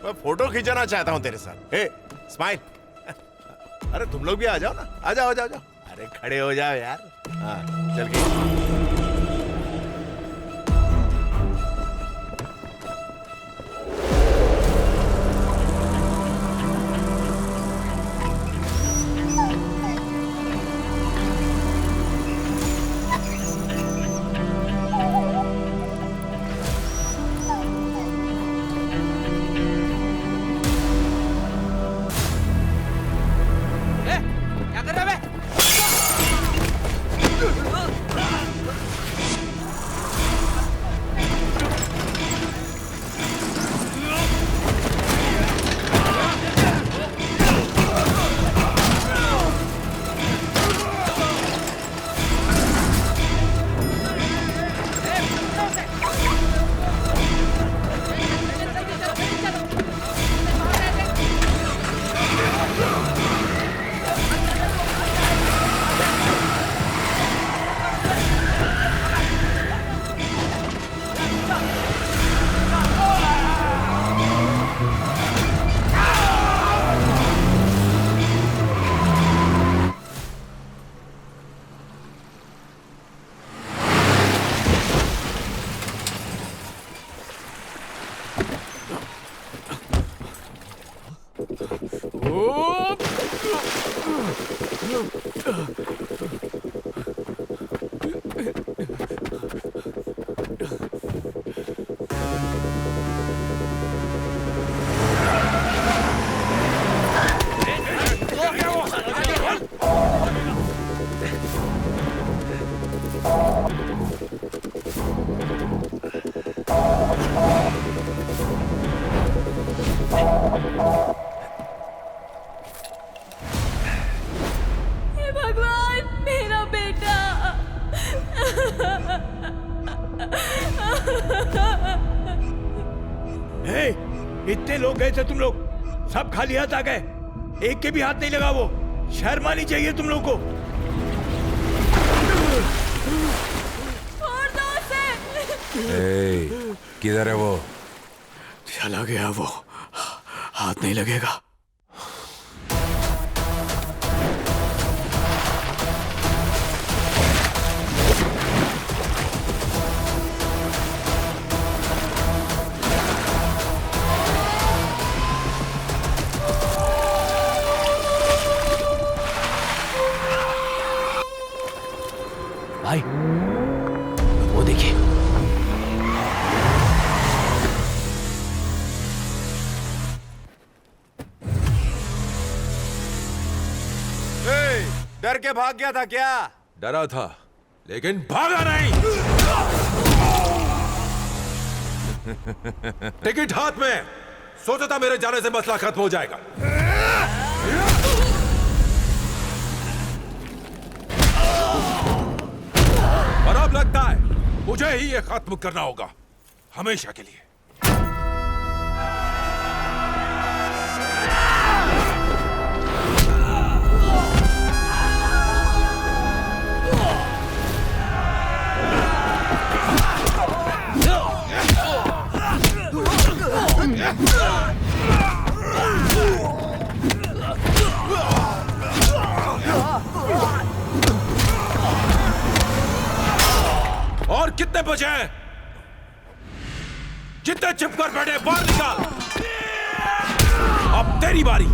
मैं फोटो खींचना चाहता हूँ तेरे साथ। ए, स्माइल। अरे तुम लोग भी आ जाओ ना। आ जाओ, आ जाओ, आ जाओ। अरे खड़े हो जाओ यार। हाँ, चल के। क्या कर रहा है? हे भगवान, मेरा बेटा। हे, इतने लोग गए थे तुम लोग, सब खाली हाथ आ गए। एक के भी हाथ नहीं लगा। वो शर्म आनी चाहिए तुम लोग को। छोड़ दो उसे। ए, किधर है वो? चला गया वो, हाथ नहीं लगेगा। भाई, वो देखिए। डर के भाग गया था क्या? डरा था, लेकिन भागा नहीं। टिकट हाथ में। सोचा था मेरे जाने से मसला खत्म हो जाएगा। और अब लगता है मुझे ही ये खत्म करना होगा, हमेशा के लिए। और कितने बचे हैं? जितने चिपकर बैठे बाहर निकाल। अब तेरी बारी।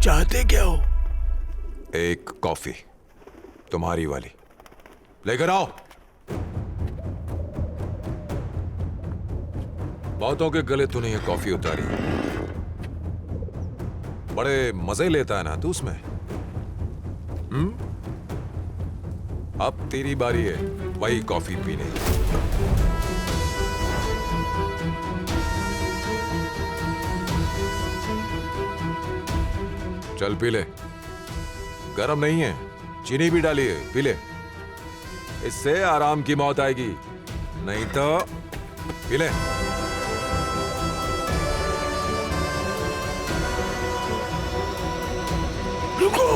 चाहते क्या हो? एक कॉफी, तुम्हारी वाली, लेकर आओ। बहुतों के गले तूने ये कॉफी उतारी, बड़े मजे लेता है ना तू उसमें। अब तेरी बारी है वही कॉफी पीने की। चल पी ले, गरम नहीं है, चीनी भी डाली है, पी ले। इससे आराम की मौत आएगी, नहीं तो पी ले। रुको!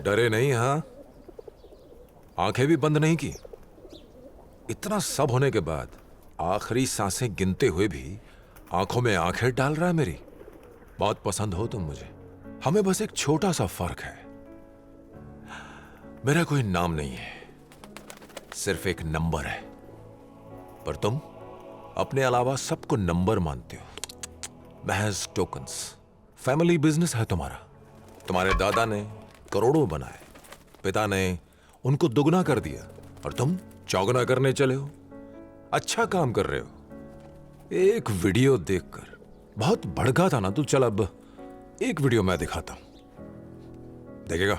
डरे नहीं? हाँ, आंखें भी बंद नहीं की। इतना सब होने के बाद आखिरी सांसें गिनते हुए भी आंखों में आंखें डाल रहा है मेरी। बहुत पसंद हो तुम मुझे। हमें बस एक छोटा सा फर्क है, मेरा कोई नाम नहीं है, सिर्फ एक नंबर है। पर तुम अपने अलावा सबको नंबर मानते हो, महज टोकन्स। फैमिली बिजनेस है तुम्हारा। तुम्हारे दादा ने करोड़ों बनाए, पिता ने उनको दुगना कर दिया, और तुम चौगुना करने चले हो। अच्छा काम कर रहे हो। एक वीडियो देखकर बहुत भड़का था ना तू। चल अब एक वीडियो मैं दिखाता हूं, देखेगा?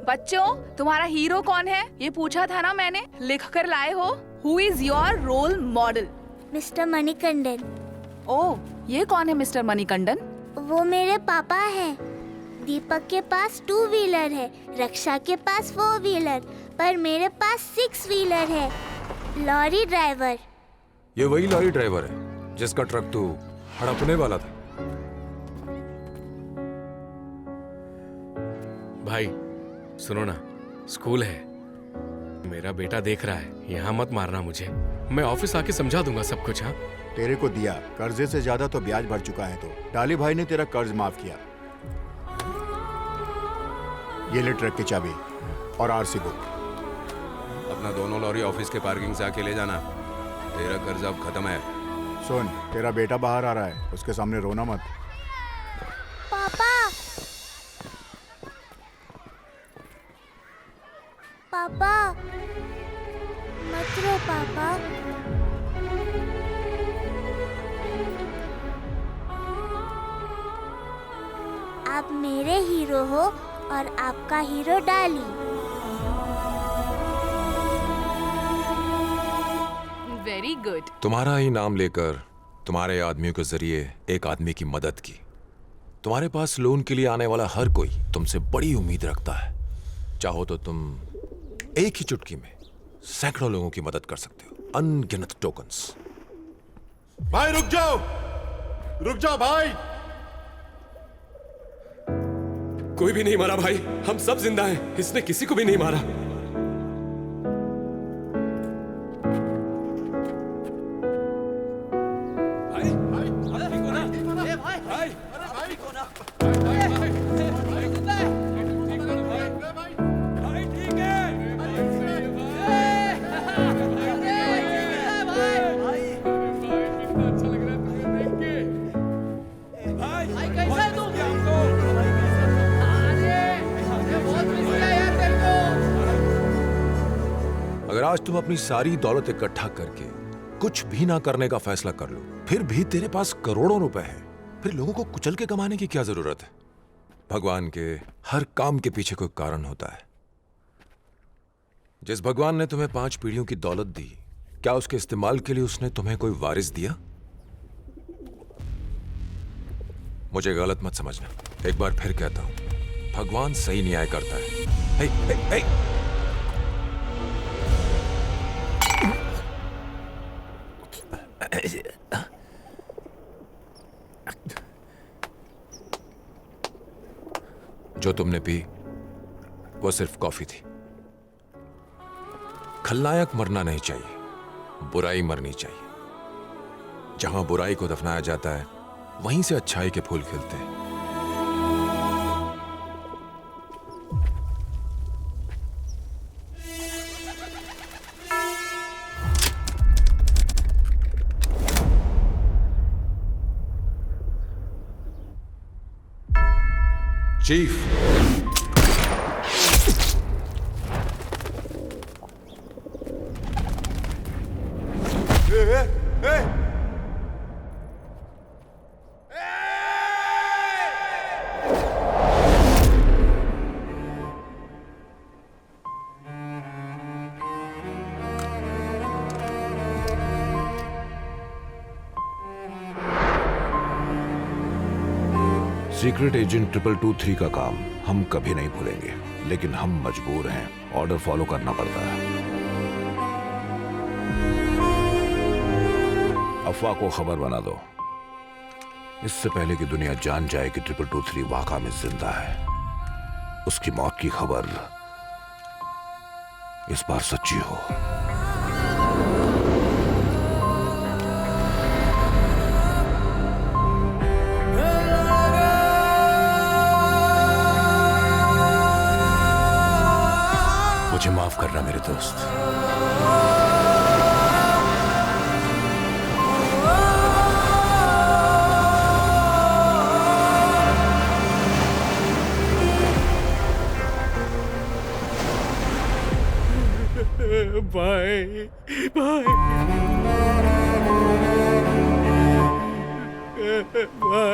बच्चों, तुम्हारा हीरो कौन है? ये पूछा था ना मैंने, लिख कर लाए हो? Who is your role model? Mister Manikandan. Oh, ये कौन है मिस्टर मणिकंदन? वो मेरे पापा हैं। दीपक के पास 2 व्हीलर है, रक्षा के पास 4 व्हीलर, पर मेरे पास 6 व्हीलर है। Lorry driver. ये वही लॉरी ड्राइवर है जिसका ट्रक तू हड़पने वाला था। भाई सुनो ना, स्कूल है, मेरा बेटा देख रहा है, यहाँ मत मारना मुझे। मैं ऑफिस आके समझा दूंगा सब कुछ। हाँ, तेरे को दिया, कर्जे से ज्यादा तो ब्याज बढ़ चुका है। तो डाली भाई ने तेरा कर्ज माफ किया। ये ले ट्रक की चाबी और आरसी बुक। अपना दोनों लॉरी ऑफिस के पार्किंग से आके ले जाना, तेरा कर्ज अब खत्म है। सुन, तेरा बेटा बाहर आ रहा है, उसके सामने रोना मत। पापा, पापा, मत रो पापा। आप मेरे हीरो हो और आपका हीरो डाली। Very good. तुम्हारा ही नाम लेकर तुम्हारे आदमियों के जरिए एक आदमी की मदद की। तुम्हारे पास लोन के लिए आने वाला हर कोई तुमसे बड़ी उम्मीद रखता है। चाहो तो तुम एक ही चुटकी में सैकड़ों लोगों की मदद कर सकते हो। अनगिनत टोकन्स। भाई रुक जाओ, रुक जाओ भाई। कोई भी नहीं मारा भाई, हम सब जिंदा हैं, इसने किसी को भी नहीं मारा। अगर आज तुम अपनी सारी दौलत इकट्ठा करके कुछ भी ना करने का फैसला कर लो, फिर भी तेरे पास करोड़ों रुपए हैं, फिर लोगों को कुचल के कमाने की क्या जरूरत है? भगवान के हर काम के पीछे कोई कारण होता है। जिस भगवान ने तुम्हें 5 पीढ़ियों की दौलत दी, क्या उसके इस्तेमाल के लिए उसने तुम्हें कोई वारिस दिया? मुझे गलत मत समझना, एक बार फिर कहता हूं, भगवान सही न्याय करता है। हे, हे, हे। जो तुमने पी वो सिर्फ कॉफी थी। खलनायक मरना नहीं चाहिए, बुराई मरनी चाहिए। जहां बुराई को दफनाया जाता है, वहीं से अच्छाई के फूल खिलते हैं। चीफ, सीक्रेट एजेंट 223 का काम हम कभी नहीं भूलेंगे, लेकिन हम मजबूर हैं, ऑर्डर फॉलो करना पड़ता है। अफवाह को खबर बना दो, इससे पहले कि दुनिया जान जाए कि 223 वाकई में जिंदा है। उसकी मौत की खबर इस बार सच्ची हो। मुझे माफ करना मेरे दोस्त। Bye bye bye.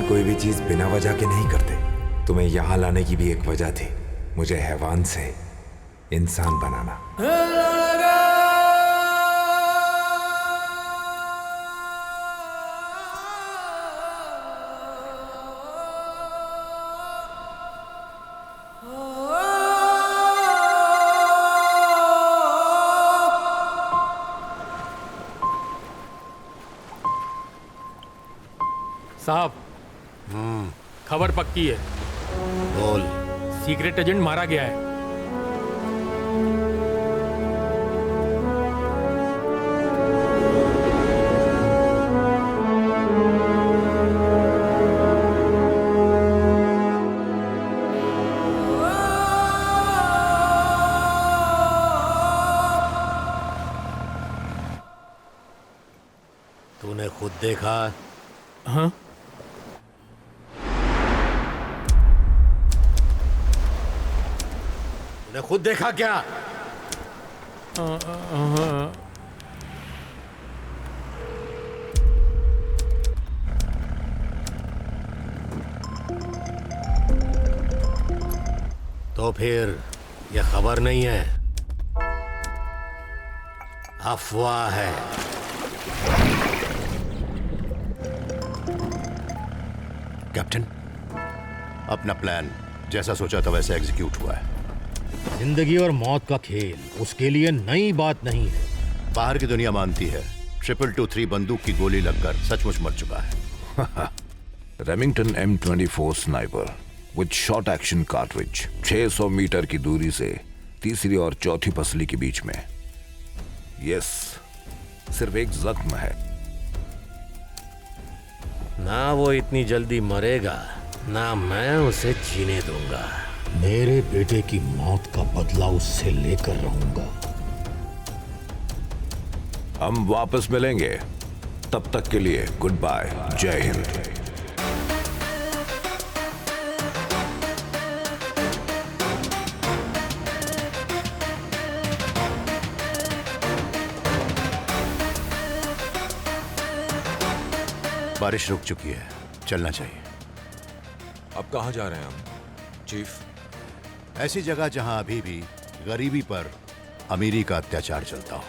कोई भी चीज बिना वजह के नहीं करते। तुम्हें यहां लाने की भी एक वजह थी, मुझे हैवान से इंसान बनाना। साहब, खबर पक्की है। बोल। सीक्रेट एजेंट मारा गया है। तूने खुद देखा? हाँ, तूने खुद देखा क्या? तो फिर ये खबर नहीं है, अफवाह है। कैप्टन, अपना प्लान जैसा सोचा था वैसे एग्जीक्यूट हुआ है। जिंदगी और मौत का खेल उसके लिए नई बात नहीं है। बाहर की दुनिया मानती है 223 बंदूक की गोली लगकर सचमुच मर चुका है। Remington M24 sniper with short action cartridge 600 metre की दूरी से तीसरी और चौथी पसली के बीच में। यस, सिर्फ एक जख्म है। ना वो इतनी जल्दी मरेगा, ना मैं उसे जीने दूंगा। मेरे बेटे की मौत का बदला उससे लेकर रहूंगा। हम वापस मिलेंगे, तब तक के लिए गुड बाय, जय हिंद। बारिश रुक चुकी है, चलना चाहिए। अब कहां जा रहे हैं हम, चीफ? ऐसी जगह जहां अभी भी गरीबी पर अमीरी का अत्याचार चलता हो।